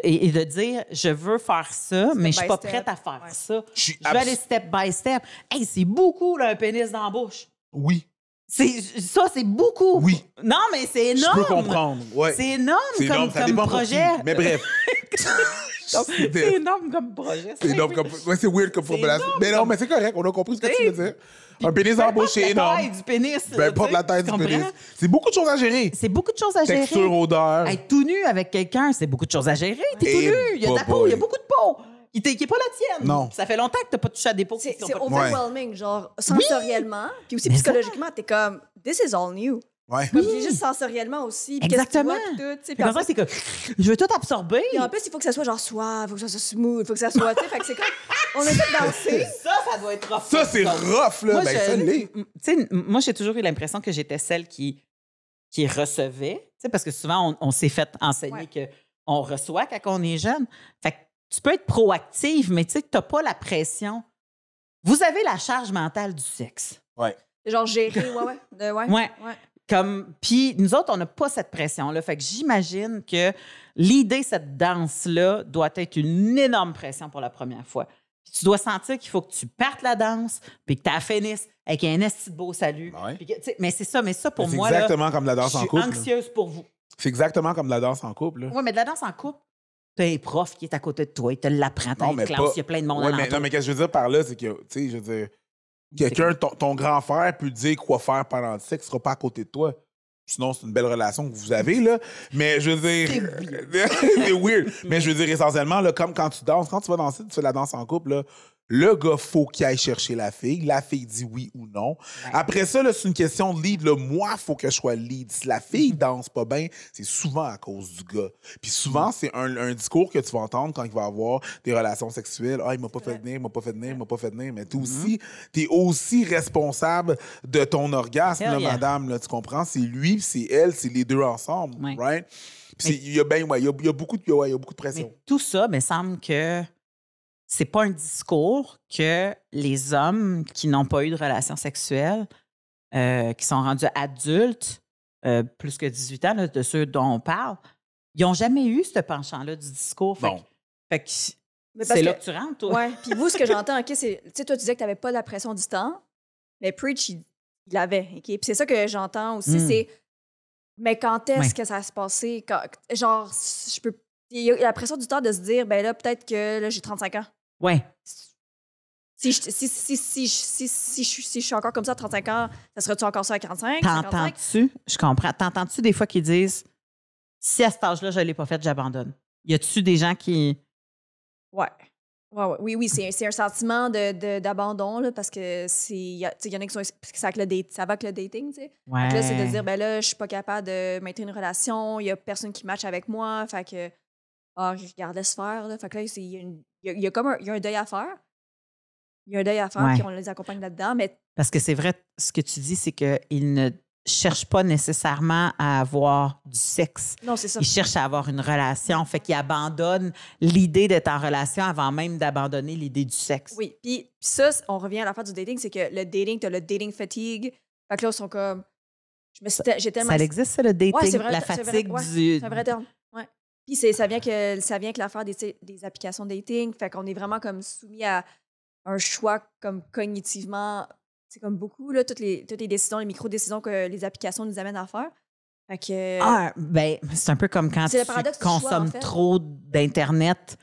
et de dire je veux faire ça, mais je suis by pas step. prête à faire Ouais. ça. Je suis Je vais aller step by step. Hey, c'est beaucoup là, un pénis dans la bouche. Oui, C'est beaucoup. Oui. Non, mais c'est je énorme. peux comprendre. Ouais. C'est énorme C'est comme, énorme, ça comme dépend pour projet. qui. Mais bref. C'est énorme comme projet. C'est énorme comme... Ouais, c'est weird comme formulation. énorme Mais non, comme- mais c'est correct. On a compris ce que tu veux dire. Un pénis Peu en importe bouche, c'est la énorme. taille du pénis. Peu là, importe tu la sais, taille tu du pénis. comprends? C'est beaucoup de choses à gérer. C'est beaucoup de choses à gérer. Texture, odeur. Être tout nu avec quelqu'un, c'est beaucoup de choses à gérer. T'es Et tout nu, il y a de la boy. peau, il y a beaucoup de peau. Qui n'est pas la tienne. Non. Ça fait longtemps que t'as pas touché à des peaux qui C'est sont c'est pas... overwhelming, genre sensoriellement, puis aussi Mais psychologiquement, t'es comme this is all new. Ouais. Comme puis juste sensoriellement aussi. Puis qu'est-ce que tu Exactement. vois, puis tout, tu sais. Fait Puis en qu'en fait, plus- c'est que je veux tout absorber. puis en plus, il faut que ça soit genre suave, il faut que ça soit smooth, il faut que ça soit, tu sais, fait que c'est comme on essaie de danser. Ça doit être rough. Ça, c'est rough, là. Moi, Ben, ça l'est. tu sais, moi, j'ai toujours eu l'impression que j'étais celle qui recevait, tu sais, parce que souvent, on s'est fait enseigner qu'on reçoit quand on est jeune. Fait que tu peux être proactive, mais tu sais, t'as pas la pression. Vous avez la charge mentale du sexe. Ouais. C'est genre gérer, ouais. Ouais. Puis nous autres, on n'a pas cette pression-là. Fait que j'imagine que l'idée, cette danse-là, doit être une énorme pression pour la première fois. Puis tu dois sentir qu'il faut que tu partes la danse, puis que tu la finisses avec un esti de beau salut. Ouais. Puis que, tu sais, mais c'est ça pour C'est moi, là, exactement comme la danse je en suis couple. là. anxieuse pour vous. C'est exactement comme la danse en couple. là. Oui, mais de la danse en couple, tu as un prof qui est à côté de toi, il te l'apprend, tu as Non, une mais classe, pas- il y a plein de monde Ouais, mais, alentour. non, mais qu'est-ce que je veux dire par là, c'est que, tu sais, je veux dire, quelqu'un, ton grand frère peut te dire quoi faire pendant le sexe, il sera pas à côté de toi. Sinon, c'est une belle relation que vous avez, là. Mais je veux dire. C'est weird. Mais je veux dire, essentiellement, là, comme quand tu danses, quand tu vas danser, tu fais de la danse en couple, là. Le gars, faut qu'il aille chercher la fille. La fille dit oui ou non. Après ça, là, c'est une question de lead. Là. Moi, il faut que je sois le lead. Si la fille danse pas bien, c'est souvent à cause du gars. Puis souvent, c'est un discours que tu vas entendre quand il va avoir des relations sexuelles. Ah, il m'a pas fait venir, il m'a pas fait venir, il m'a pas fait venir. Mais t'es aussi responsable de ton orgasme, Hell là, yeah. madame. Là, tu comprends? C'est lui, puis c'est elle, c'est les deux ensemble. Ouais. Right? Puis il y a beaucoup de pression. Mais tout ça, il me semble que c'est pas un discours que les hommes qui n'ont pas eu de relations sexuelles, qui sont rendus adultes, plus que 18 ans, là, de ceux dont on parle, ils n'ont jamais eu ce penchant-là du discours. Non. Fait que Mais parce c'est là que- que tu rentres, toi. Ouais. Puis vous, ce que j'entends, OK, c'est, tu sais, toi, tu disais que tu n'avais pas la pression du temps, mais Preach, il l'avait, OK? Puis c'est ça que j'entends aussi, c'est, mais quand est-ce Ouais. que ça se passait? Genre, je peux. Il y a la pression du temps de se dire, ben là, peut-être que là, j'ai 35 ans. Ouais. Si je suis encore comme ça à 35 ans, ça serait-tu encore ça à 45? 55? T'entends-tu? Je comprends. T'entends-tu des fois qu'ils disent si à cet âge-là, je ne l'ai pas fait, j'abandonne? Y a-tu des gens qui. Ouais. Oui, c'est un sentiment d'abandon, là, parce que il y en a qui sont. Parce que ça va avec le dating, tu sais. Ouais. Fait que là, c'est de dire, ben là, je suis pas capable de maintenir une relation, il y a personne qui matche avec moi, fait que, regarde, laisse faire, là. Fait que là, il y a comme un deuil à faire. Il y a un deuil à faire, Ouais. puis on les accompagne là-dedans, mais Parce que c'est vrai, ce que tu dis, c'est qu'ils ne cherchent pas nécessairement à avoir du sexe. non, c'est ça. Ils cherchent à avoir une relation. Fait qu'ils abandonnent l'idée d'être en relation avant même d'abandonner l'idée du sexe. Oui, puis ça, on revient à l'affaire du dating, c'est que le dating, t'as le dating fatigue. Fait que là, ils sont comme. J'ai tellement. Ça existe, ça, le dating, Ouais, c'est vrai, la c'est vrai, fatigue ouais, du... C'est un vrai terme. Ouais. Puis ça vient que l'affaire des applications dating. Fait qu'on est vraiment comme soumis à un choix comme cognitivement c'est comme beaucoup, là, toutes les décisions, les micro-décisions que les applications nous amènent à faire. Fait que, C'est un peu comme quand c'est le tu paradoxe du choix, consommes en fait. trop d'Internet,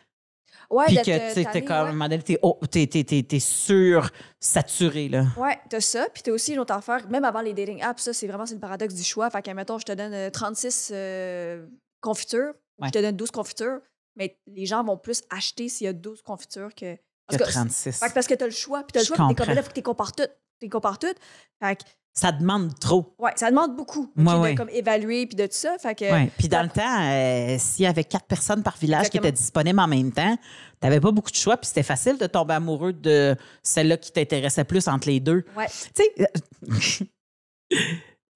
ouais, puis d'être, que tu sais, t'es tanné, comme, à un ouais. moment donné, t'es sursaturé, là. Ouais, t'as ça. Puis t'as aussi une autre affaire, même avant les dating apps, ça, c'est le paradoxe du choix. Fait que, mettons, je te donne 36 confitures, ou Ouais. je te donne 12 confitures, mais les gens vont plus acheter s'il y a 12 confitures que. Que 36. Fait que parce que t'as le choix. Puis t'as le Je choix, puis t'es comprends. comme là, faut que t'es compares toutes. T'es compares toutes. Fait que, Ça demande trop. ouais, ça demande beaucoup. Ouais, ok, ouais. de comme évaluer, puis de tout ça. Fait que. Ouais. Puis dans le temps, s'il y avait 4 personnes par village qui Exactement. étaient disponibles en même temps, t'avais pas beaucoup de choix, puis c'était facile de tomber amoureux de celle-là qui t'intéressait plus entre les deux. Ouais. Tu sais,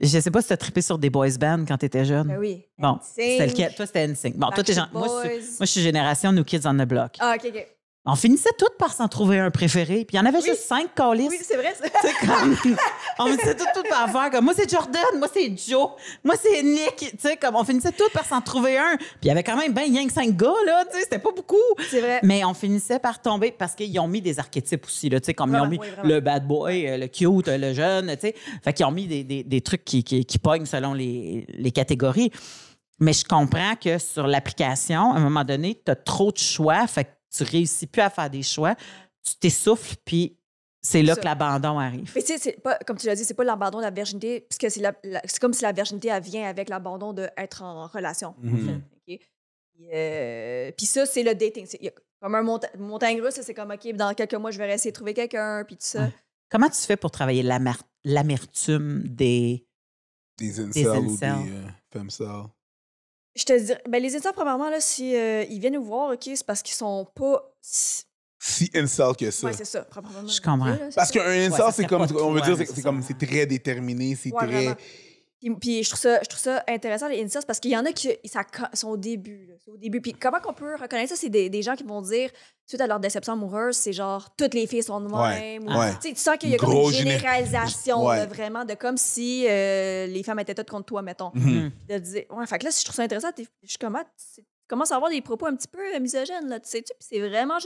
je sais pas si t'as trippé sur des boys bands quand t'étais jeune. Ben oui. Bon, NSYNC, c'était lequel? Toi, c'était NSYNC. Bon, toi, t'es genre. Backstreet Moi, Boys. je suis génération New Kids on the Block. Ah, OK. On finissait toutes par s'en trouver un préféré, puis il y en avait Oui. juste 5 calices. Oui, c'est vrai. Tu sais, comme, on finissait toutes par faire comme moi, c'est Jordan, moi, c'est Joe, moi, c'est Nick. Tu sais, comme on finissait toutes par s'en trouver un. Puis il y avait quand même bien rien que 5 gars, là. Tu sais, c'était pas beaucoup. C'est vrai. Mais on finissait par tomber parce qu'ils ont mis des archétypes aussi, là. Tu sais, comme ils ont Vraiment, mis oui, vraiment. le bad boy, le cute, le jeune, tu sais. Fait qu'ils ont mis des trucs qui pognent selon les catégories. Mais je comprends que sur l'application, à un moment donné, tu as trop de choix, fait que tu réussis plus à faire des choix, tu t'essouffles, puis c'est là Ça. que l'abandon arrive. Mais tu sais, c'est pas, comme tu l'as dit, c'est pas l'abandon de la virginité, puisque c'est comme si la virginité, elle vient avec l'abandon d'être en relation. En Mhm. fait, ok? Puis ça, c'est le dating. Il y a comme un montagne russe, c'est comme, OK, dans quelques mois, je vais essayer de trouver quelqu'un, puis tout ça. Ouais. Comment tu fais pour travailler l'amertume des Des incels ou des incels. femcels. Je te dirais, ben, les étudiants, premièrement, là, si ils viennent nous voir, OK, c'est parce qu'ils sont pas. Si incel que ça. Ouais, c'est ça, proprement. Je comprends. dit, là, c'est Parce ça. qu'un incel, ça c'est serait comme, pas on veut toi, dire, c'est comme, c'est nécessairement. très déterminé, c'est Ouais, très... vraiment. Puis je trouve ça intéressant, les incels, parce qu'il y en a qui sont au début. Là, c'est au début. Puis comment qu'on peut reconnaître ça? C'est des gens qui vont dire, suite à leur déception amoureuse, c'est genre, toutes les filles sont de même. ou- ouais. Tu sais, tu sens qu'il y a comme Gros une généralisation, Ouais. là, vraiment, de comme si les femmes étaient toutes contre toi, mettons. Mhm. De dire, ouais, fait que là, si je trouve ça intéressant, je commence à avoir des propos un petit peu misogynes, là, tu sais-tu? Puis c'est vraiment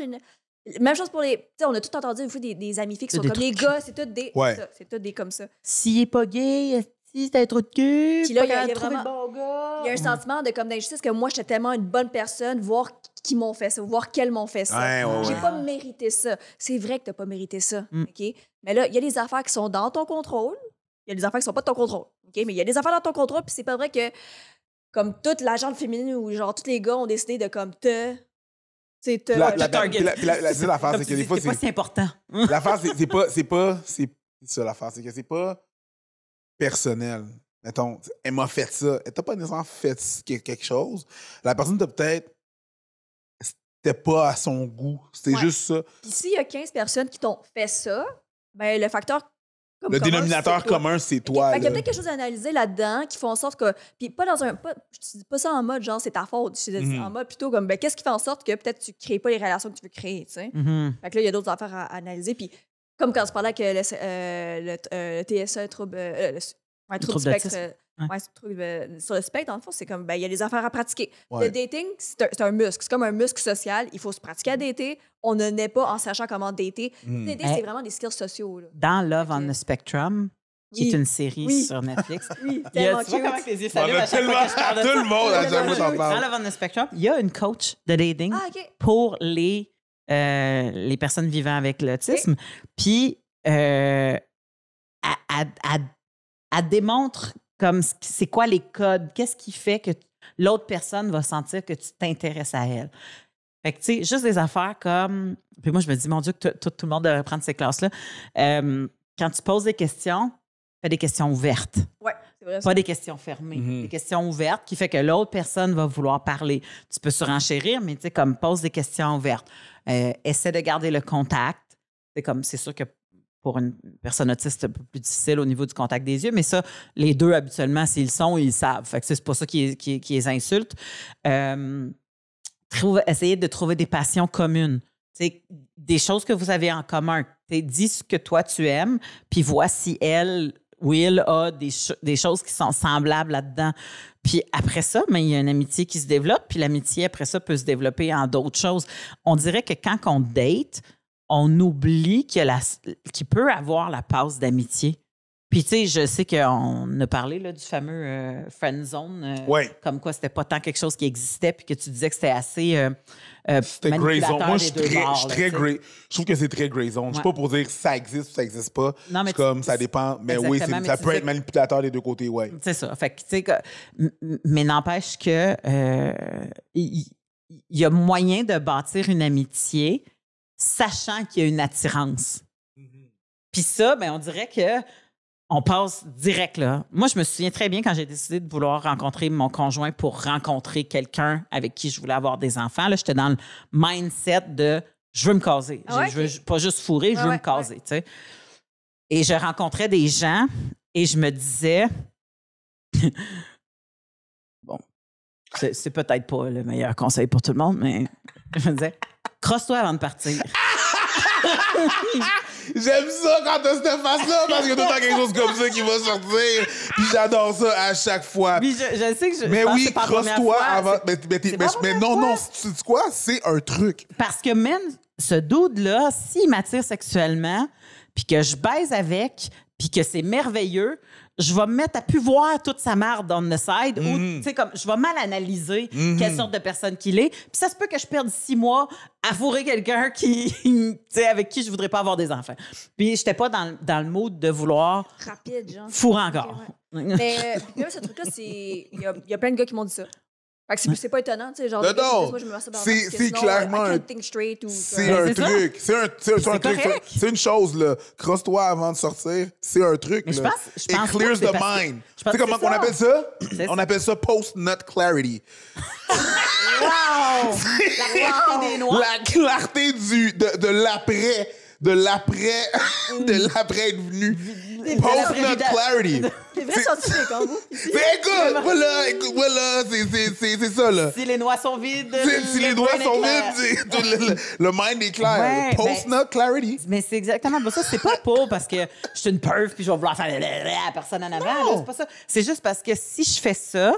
Même chose pour les. Tu sais, on a tout entendu une fois des amis filles qui C'est sont des comme les trucs. gars, c'est tout des. Ouais. C'est tout des comme ça. S'il est pas gay, si c'est un trou de cul, Puis là, pas il y a capable de trouver vraiment- le bon gars. Il y a un sentiment de comme d'injustice que moi, j'étais tellement une bonne personne, voir qui m'ont fait ça, voir qu'elles m'ont fait ça. Ouais, ouais, J'ai ouais. pas mérité ça. C'est vrai que t'as pas mérité ça, Mm. OK? Mais là, il y a des affaires qui sont dans ton contrôle, il y a des affaires qui sont pas de ton contrôle, OK? Mais il y a des affaires dans ton contrôle, puis c'est pas vrai que, comme toute la gente féminine ou genre tous les gars ont décidé de comme c'est Puis la- la- target. puis la- c'est l'affaire, Comme c'est tu que des dis, fois, c'est pas si important. l'affaire, c'est ça l'affaire, c'est que c'est pas personnel. Mettons, elle m'a fait ça. Elle t'a pas nécessairement fait quelque chose. La personne t'a peut-être. C'était pas à son goût. C'était Ouais. juste ça. Puis s'il y a 15 personnes qui t'ont fait ça, ben le facteur comme Le commun, dénominateur c'est toi. commun, c'est OK? toi. Fait qu'il y a là. peut-être quelque chose à analyser là-dedans qui font en sorte que. Puis pas dans un. Je dis pas ça en mode genre c'est ta faute. Je dis en mode plutôt comme ben, qu'est-ce qui fait en sorte que peut-être tu crées pas les relations que tu veux créer, tu sais. Mhm. Fait que là, il y a d'autres affaires à analyser. Puis comme quand tu parlais que le TSE, trouble du trouble spectre. d'autisme. Ouais. Ouais, c'est trouble sur le spectre, dans le fond, c'est comme ben il y a des affaires à pratiquer. Ouais. Le dating, c'est un muscle. C'est comme un muscle social. Il faut se pratiquer à dater. On ne naît pas en sachant comment dater. Dater, Hey. c'est vraiment des skills sociaux. Là. Dans Love on Ok. the Spectrum, qui Oui. est une série Oui. sur Netflix, Oui, il y a, tellement tu vois comment cute. que les yeux On s'allument a à chaque fois que je parle de tout ça? le monde à chaque fois qu'on Dans parle. Love on the Spectrum, il y a une coach de dating Ah, OK. pour les personnes vivant avec l'autisme. Puis, elle démontre comme c'est quoi les codes, qu'est-ce qui fait que l'autre personne va sentir que tu t'intéresses à elle. Fait que, tu sais, juste des affaires comme... Puis moi, je me dis, mon Dieu, que tout le monde devrait prendre ces classes-là. Quand tu poses des questions, fais des questions ouvertes. Ouais, c'est vrai. ça. Pas des questions fermées. Des questions ouvertes qui fait que l'autre personne va vouloir parler. Tu peux surenchérir, mais tu sais, comme pose des questions ouvertes. Essaie de garder le contact. C'est sûr que pour une personne autiste, c'est un peu plus difficile au niveau du contact des yeux, mais ça, les deux, habituellement, s'ils sont, ils savent. Fait que c'est pas ça qui les insulte. Essayez de trouver des passions communes. T'sais, des choses que vous avez en commun. Dis ce que toi, tu aimes, puis vois si elle ou il a des choses qui sont semblables là-dedans. Puis après ça, il y a une amitié qui se développe, puis l'amitié, après ça, peut se développer en d'autres choses. On dirait que quand on date, on oublie qu'il peut avoir la passe d'amitié. Puis, tu sais, je sais qu'on a parlé là, du fameux friend zone, comme quoi c'était pas tant quelque chose qui existait, puis que tu disais que c'était assez c'était grey zone. Moi, je suis très grey. Je trouve que c'est très grey zone. Je suis pas pour dire que ça existe ou ça existe pas. Non, mais comme ça dépend. Mais oui, ça peut être manipulateur des deux côtés, ouais. C'est ça. Fait que, tu sais, mais n'empêche que il y a moyen de bâtir une amitié sachant qu'il y a une attirance. Puis ça, ben, on dirait que on passe direct là. Moi, je me souviens très bien quand j'ai décidé de vouloir rencontrer mon conjoint pour rencontrer quelqu'un avec qui je voulais avoir des enfants. Là, j'étais dans le mindset de je veux me caser. Je veux pas juste fourrer, je veux me caser. Tu sais. Et je rencontrais des gens et je me disais bon, c'est peut-être pas le meilleur conseil pour tout le monde, mais je me disais crosse-toi avant de partir. J'aime ça quand t'as cette face-là parce qu'il y a tout le temps quelque chose comme ça qui va sortir. Puis j'adore ça à chaque fois. Puis je sais que je mais pense oui, que c'est pas crosse-toi fois, avant. Mais non, tu sais quoi? C'est un truc. Parce que même ce dude-là, s'il m'attire sexuellement, puis que je baise avec, puis que c'est merveilleux, je vais me mettre à plus voir toute sa marde on the side ou, tu sais, comme, je vais mal analyser quelle sorte de personne qu'il est. Puis ça se peut que je perde 6 mois à fourrer quelqu'un qui, tu sais, avec qui je voudrais pas avoir des enfants. Puis j'étais pas dans le mood de vouloir rapide, genre. Fourrer encore. Okay, ouais. Mais même ce truc-là, il y a plein de gars qui m'ont dit ça. Fait que c'est pas étonnant, tu sais, genre... Non, moi, je me masturbe c'est clairement un... C'est un truc. C'est une chose, là. Crosse-toi avant de sortir, c'est un truc, là. Je pense It clears the mind. Tu sais comment on appelle ça? On appelle ça post-nut clarity. Wow! La clarté des noix. La clarté de l'après. De l'après être venu. Post-nut clarity. C'est vrai scientifique, hein, vous? Mais écoute, voilà, c'est ça, là. Si les noix sont vides. Si les doigts sont vides, le mind est clair. Ouais, Post-nut clarity. Mais c'est exactement ça. C'est pas pour parce que je suis une perf puis je vais vouloir faire la personne en avant. Là, c'est pas ça. C'est juste parce que si je fais ça,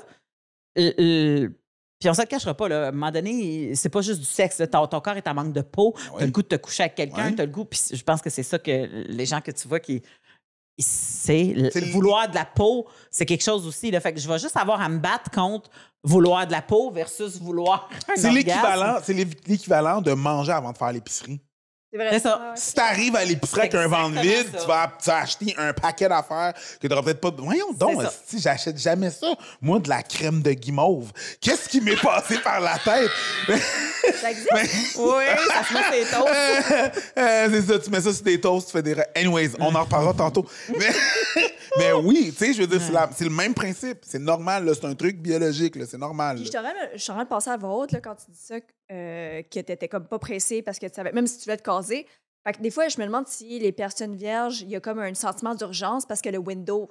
puis on ne se le cachera pas, là, à un moment donné, c'est pas juste du sexe. Là. Ton corps est en manque de peau. Tu as le goût de te coucher avec quelqu'un. Tu as le goût. Puis je pense que c'est ça que les gens que tu vois qui. Vouloir de la peau, c'est quelque chose aussi. Là. Fait que je vais juste avoir à me battre contre vouloir de la peau versus vouloir un orgasme. C'est l'équivalent de manger avant de faire l'épicerie. C'est vrai. C'est ça. Si t'arrives à l'épicerie avec un ventre vide, tu vas acheter un paquet d'affaires que t'auras peut-être pas... Voyons donc, si j'achète jamais ça. Moi, de la crème de guimauve. Qu'est-ce qui m'est passé par la tête? Ça existe? Oui, ça se met sur tes toasts. C'est ça, tu mets ça sur tes toasts, tu fais des... Anyways, on en reparlera tantôt. Mais oui, tu sais, je veux dire, c'est le même principe. C'est normal, là, c'est un truc biologique, là, c'est normal. Puis je suis en train de penser à voix haute là, quand tu dis ça, que t'étais comme pas pressé parce que tu savais, même si tu voulais te caser. Fait que des fois, je me demande si les personnes vierges, il y a comme un sentiment d'urgence parce que le window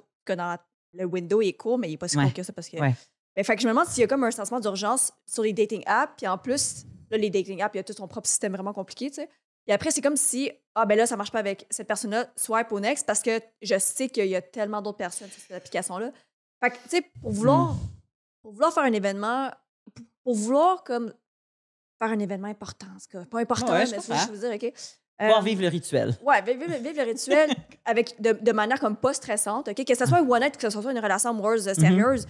est court, mais il est pas si court que ça parce que... Ouais. Fait que je me demande s'il y a comme un sentiment d'urgence sur les dating apps, puis en plus, là, les dating apps, il y a tout son propre système vraiment compliqué, tu sais. Et après, c'est comme si, ben là, ça marche pas avec cette personne-là, swipe au next, parce que je sais qu'il y a tellement d'autres personnes sur cette application-là. Fait que, tu sais, pour vouloir faire un événement, pour vouloir comme faire un événement important, en tout cas. Pas important, mais c'est ça que je veux dire, OK? Pouvoir vivre le rituel. Ouais, vivre le rituel avec de manière comme pas stressante, OK? Que ce soit un one-night, que ce soit une relation amoureuse sérieuse,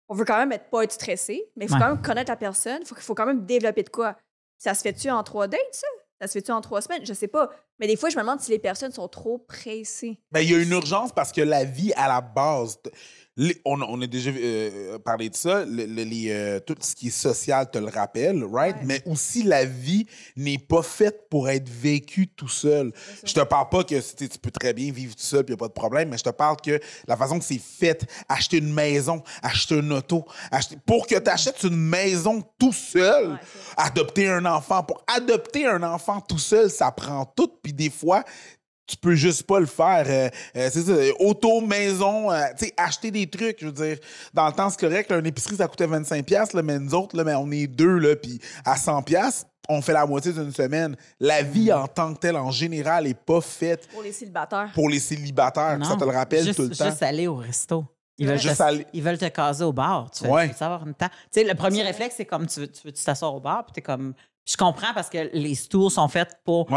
on veut quand même pas être stressé, mais il faut quand même connaître la personne, il faut quand même développer de quoi. Ça se fait-tu en 3 dates, ça? Ça se fait-tu en 3 semaines? Je sais pas. Mais des fois, je me demande si les personnes sont trop pressées. Ben, il y a une urgence parce que la vie, à la base, on a déjà parlé de ça, tout ce qui est social te le rappelle, right? Ouais. Mais aussi, la vie n'est pas faite pour être vécue tout seul. Je te parle pas que tu peux très bien vivre tout seul, puis il n'y a pas de problème, mais je te parle que la façon que c'est fait, acheter une maison, acheter une auto, pour que tu achètes une maison tout seul, adopter un enfant. Pour adopter un enfant tout seul, ça prend tout, puis des fois, tu peux juste pas le faire. C'est ça, auto, maison, tu sais, acheter des trucs, je veux dire. Dans le temps, c'est correct, là, une épicerie, ça coûtait 25$, là, mais nous autres, là, mais on est 2, là, puis à 100$, on fait la moitié d'une semaine. La vie en tant que telle, en général, est pas faite... Pour les célibataires. Pour les célibataires, non, ça te le rappelle tout le temps. Juste aller au resto. Ils veulent te caser au bar. Tu veux savoir une temps. Tu sais, le premier réflexe, c'est comme tu veux t'asseoir au bar, puis t'es comme... Je comprends parce que les tours sont faits pour...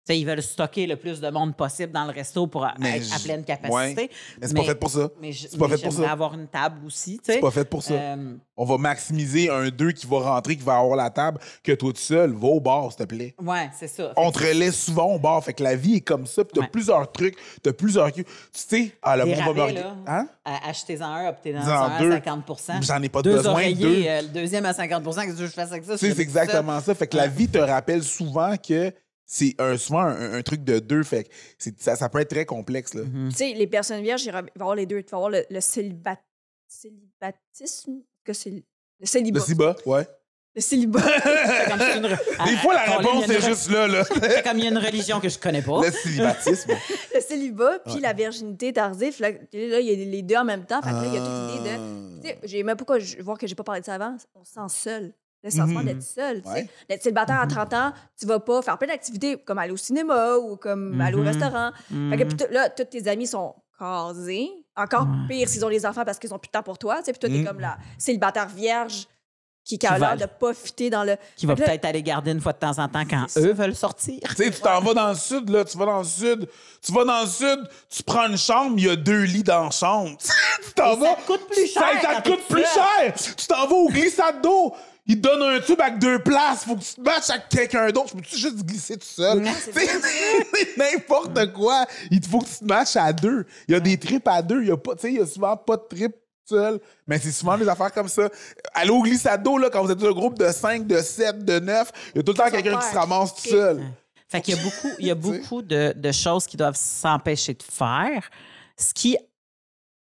sais, ils veulent stocker le plus de monde possible dans le resto pour être à pleine capacité. Ouais. Mais c'est pas fait pour ça. C'est pas fait pour ça. avoir une table aussi, tu sais. C'est pas fait pour ça. On va maximiser un 2 qui va rentrer, qui va avoir la table, que toi tout seul, va au bar, s'il te plaît. Ouais, c'est ça. On te relaisse souvent au bar. Fait que la vie est comme ça. Puis t'as plusieurs trucs, t'as plusieurs cues. Tu sais, le Des monde va me rabais, regarder. là, Hein? Achetez-en un, obtenez-en En un deux. à 50 J'en ai pas deux besoin de oreillers, deux. le deuxième à 50 qu'est-ce que je fasse avec ça? Tu sais, c'est exactement ça. Fait que la vie te rappelle souvent que c'est souvent un truc de deux. Fait que ça peut être très complexe. Là. Tu sais, les personnes vierges, il va y avoir les deux. Il va y avoir le célibatisme. Que c'est le célibat. Le ciba, ouais. Le célibat. Des fois, la réponse est juste là. C'est comme il y a une religion que je connais pas. Le célibatisme. Le célibat, puis la virginité tardive. Là, il y a les deux en même temps. Fait que là, il y a toute l'idée de... Tu sais, j'ai même pourquoi voir que j'ai pas parlé de ça avant. On se sent seul. Le sentiment d'être seul. Tu sais. D'être célibataire à 30 ans, tu vas pas faire plein d'activités comme aller au cinéma ou comme aller au restaurant. Fait que puis là, tous tes amis sont casés. Encore pire s'ils ont les enfants parce qu'ils ont plus de temps pour toi. Tu sais, puis toi, t'es comme la célibataire vierge qui a l'air de pas fitter dans le... Qui va peut-être aller garder une fois de temps en temps quand eux veulent sortir. Tu sais, tu t'en vas dans le sud, là. Tu vas dans le sud, tu prends une chambre, il y a 2 lits dans la chambre. Tu t'en vas. Ça te coûte plus cher. Ça te coûte plus cher. Tu t'en vas au glissade d'eau. Il te donne un tube avec 2 places. Faut que tu te matches avec quelqu'un d'autre. Je peux-tu juste glisser tout seul? C'est n'importe quoi. Il faut que tu te matches à 2. Il y a des trips à 2. Il y a souvent pas de trip seul. Mais c'est souvent des affaires comme ça. Aller au glissade d'eau, là, quand vous êtes un groupe de 5, de 7, de 9, il y a tout le temps quelqu'un qui se ramasse tout seul. Fait qu'il y a beaucoup de choses qui doivent s'empêcher de faire. Ce qui,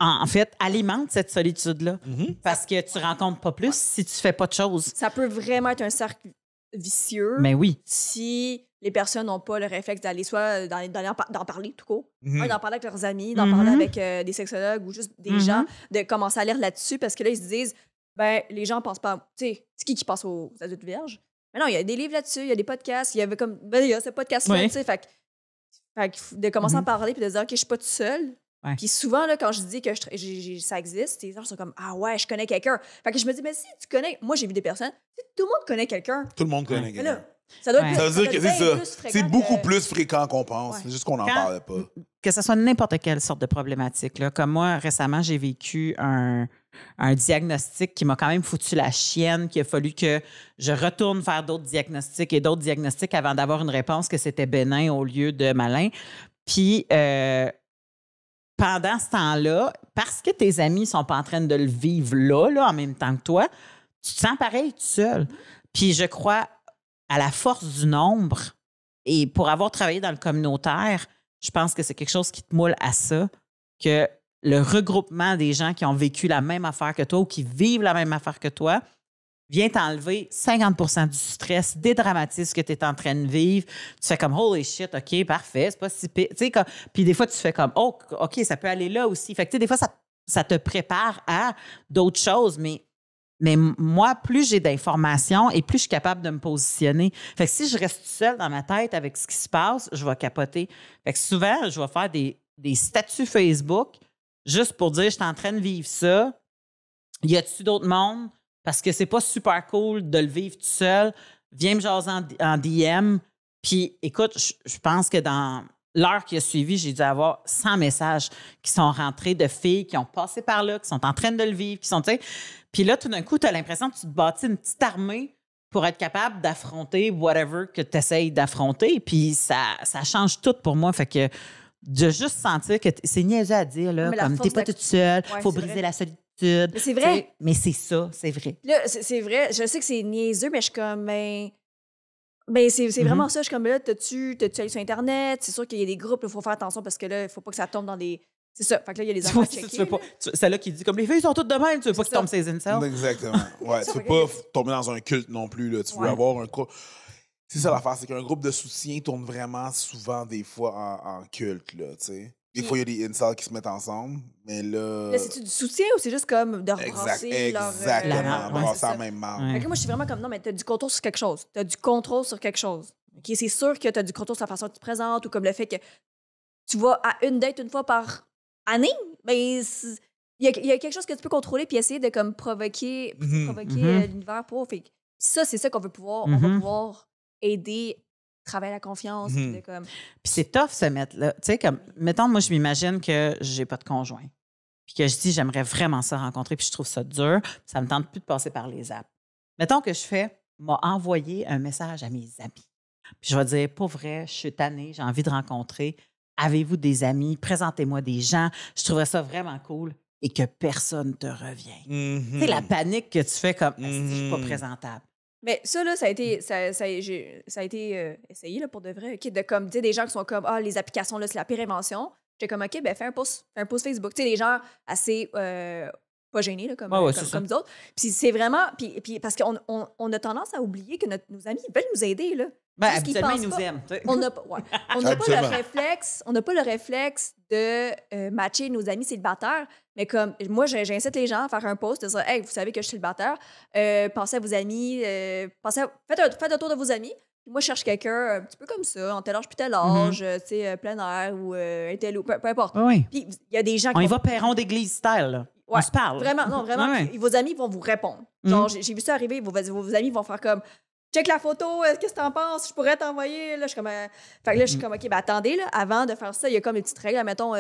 en fait, alimente cette solitude-là. Parce que tu rencontres pas plus si tu fais pas de choses. Ça peut vraiment être un cercle vicieux. Mais oui. Si les personnes n'ont pas le réflexe d'aller soit d'en parler tout court, d'en parler avec leurs amis, d'en parler avec des sexologues ou juste des gens, de commencer à lire là-dessus parce que là, ils se disent, ben les gens pensent pas... Tu sais, c'est qui pense aux adultes vierges? Mais non, il y a des livres là-dessus, il y a des podcasts, il y avait comme... Ben, il y a ce podcast-là, tu sais, fait que de commencer à parler puis de dire, OK, je suis pas toute seule. Ouais. Puis souvent, là, quand je dis que ça existe, les gens sont comme, ah ouais, je connais quelqu'un. Fait que je me dis, mais si tu connais... Moi, j'ai vu des personnes, tout le monde connaît quelqu'un. Tout le monde connaît Mais quelqu'un. là, ça doit Ça veut dire que c'est ça. C'est beaucoup que... plus fréquent qu'on pense. C'est juste qu'on n'en parle pas. Que ce soit n'importe quelle sorte de problématique. Là. Comme moi, récemment, j'ai vécu un diagnostic qui m'a quand même foutu la chienne, qu'il a fallu que je retourne faire d'autres diagnostics et d'autres diagnostics avant d'avoir une réponse que c'était bénin au lieu de malin. Puis, pendant ce temps-là, parce que tes amis ne sont pas en train de le vivre là, en même temps que toi, tu te sens pareil tout seul. Puis, je crois à la force du nombre. Et pour avoir travaillé dans le communautaire, je pense que c'est quelque chose qui te moule à ça, que le regroupement des gens qui ont vécu la même affaire que toi ou qui vivent la même affaire que toi vient t'enlever 50 du stress, des dramatismes que tu es en train de vivre. Tu fais comme « Holy shit, OK, parfait, c'est pas si pire. » Puis des fois, tu fais comme « Oh, OK, ça peut aller là aussi. » Fait que des fois, ça te prépare à d'autres choses, mais moi, plus j'ai d'informations et plus je suis capable de me positionner. Fait que si je reste seule dans ma tête avec ce qui se passe, je vais capoter. Fait que souvent, je vais faire des statuts Facebook juste pour dire « Je suis en train de vivre ça. Y a-tu d'autres mondes? Parce que c'est pas super cool de le vivre tout seul. Viens me jaser en DM. » Puis écoute, je pense que dans l'heure qui a suivi, j'ai dû avoir 100 messages qui sont rentrés de filles qui ont passé par là, qui sont en train de le vivre, qui sont, tu sais... Puis là, tout d'un coup, tu as l'impression que tu te bâtis une petite armée pour être capable d'affronter whatever que tu essayes d'affronter. Puis ça change tout pour moi. Fait que de juste sentir que c'est niaiseux à dire, là, comme t'es pas toute seule, faut briser vrai. La solitude. Mais c'est vrai. Mais c'est ça, c'est vrai. Là, c'est vrai. Je sais que c'est niaiseux, mais je suis comme, c'est vraiment ça. Je suis comme, là, t'as-tu allé sur Internet? C'est sûr qu'il y a des groupes, il faut faire attention parce que là, il faut pas que ça tombe dans des... C'est ça. Fait que là, il y a les enfants à checker. Celle-là qui dit comme les filles sont toutes de même, tu veux pas qu'ils tombent ces incels. Exactement. Ouais, tu veux pas tomber dans un culte non plus. Là. Tu veux avoir un groupe. C'est ça l'affaire, c'est qu'un groupe de soutien tourne vraiment souvent des fois en culte. Là, des fois, il y a des incels qui se mettent ensemble, mais là. Là, c'est-tu du soutien ou c'est juste comme de rebrasser leur. Exactement, brasser la même marque. Fait que moi, je suis vraiment comme non, mais t'as du contrôle sur quelque chose. T'as du contrôle sur quelque chose. Okay? C'est sûr que t'as du contrôle sur la façon dont tu te présentes ou comme le fait que tu vas à une date une fois par année, mais il y a quelque chose que tu peux contrôler puis essayer de comme provoquer l'univers pour. Fait que ça, c'est ça qu'on veut pouvoir, on va pouvoir aider travailler la confiance. Puis de comme... Puis c'est tough se mettre là. Tu sais, comme, mettons, moi, je m'imagine que j'ai pas de conjoint. Puis que je dis, j'aimerais vraiment ça rencontrer, puis je trouve ça dur. Ça me tente plus de passer par les apps. Mettons que je fais, m'a envoyé un message à mes amis. Puis je vais dire, pour vrai, je suis tannée, j'ai envie de rencontrer. Avez-vous des amis? Présentez-moi des gens. Je trouverais ça vraiment cool et que personne te revient. Tu sais, la panique que tu fais comme, si je suis pas présentable. Mais ça, là, ça a été essayé là, pour de vrai. OK, de comme, tu sais, des gens qui sont comme, ah, les applications, là, c'est la pire invention. J'étais comme, OK, ben fais un post Facebook. Tu sais, des gens assez pas gênés, là, comme nous autres. Puis c'est vraiment, puis parce qu'on on a tendance à oublier que nos amis veulent nous aider, là. Ben, habituellement, ils nous aiment. On n'a pas le réflexe de matcher nos amis célibataires, mais comme moi, j'incite les gens à faire un post, de dire, hey, vous savez que je suis célibataire, pensez à vos amis, faites un tour de vos amis. Moi, je cherche quelqu'un un petit peu comme ça, en tel âge puis tel âge, tu sais, plein air ou un tel ou peu importe. Oui. Puis il y a des gens qui. On y va perron d'église style, là. Ouais, on se parle. Vraiment, non, vraiment. Ouais. Puis vos amis vont vous répondre. Genre, j'ai vu ça arriver, vos amis vont faire comme. Check la photo, qu'est-ce que t'en penses? Je pourrais t'envoyer. Là, je suis comme. Fait que là, je suis comme, OK, ben attendez, là, avant de faire ça, il y a comme des petites règles. Mettons,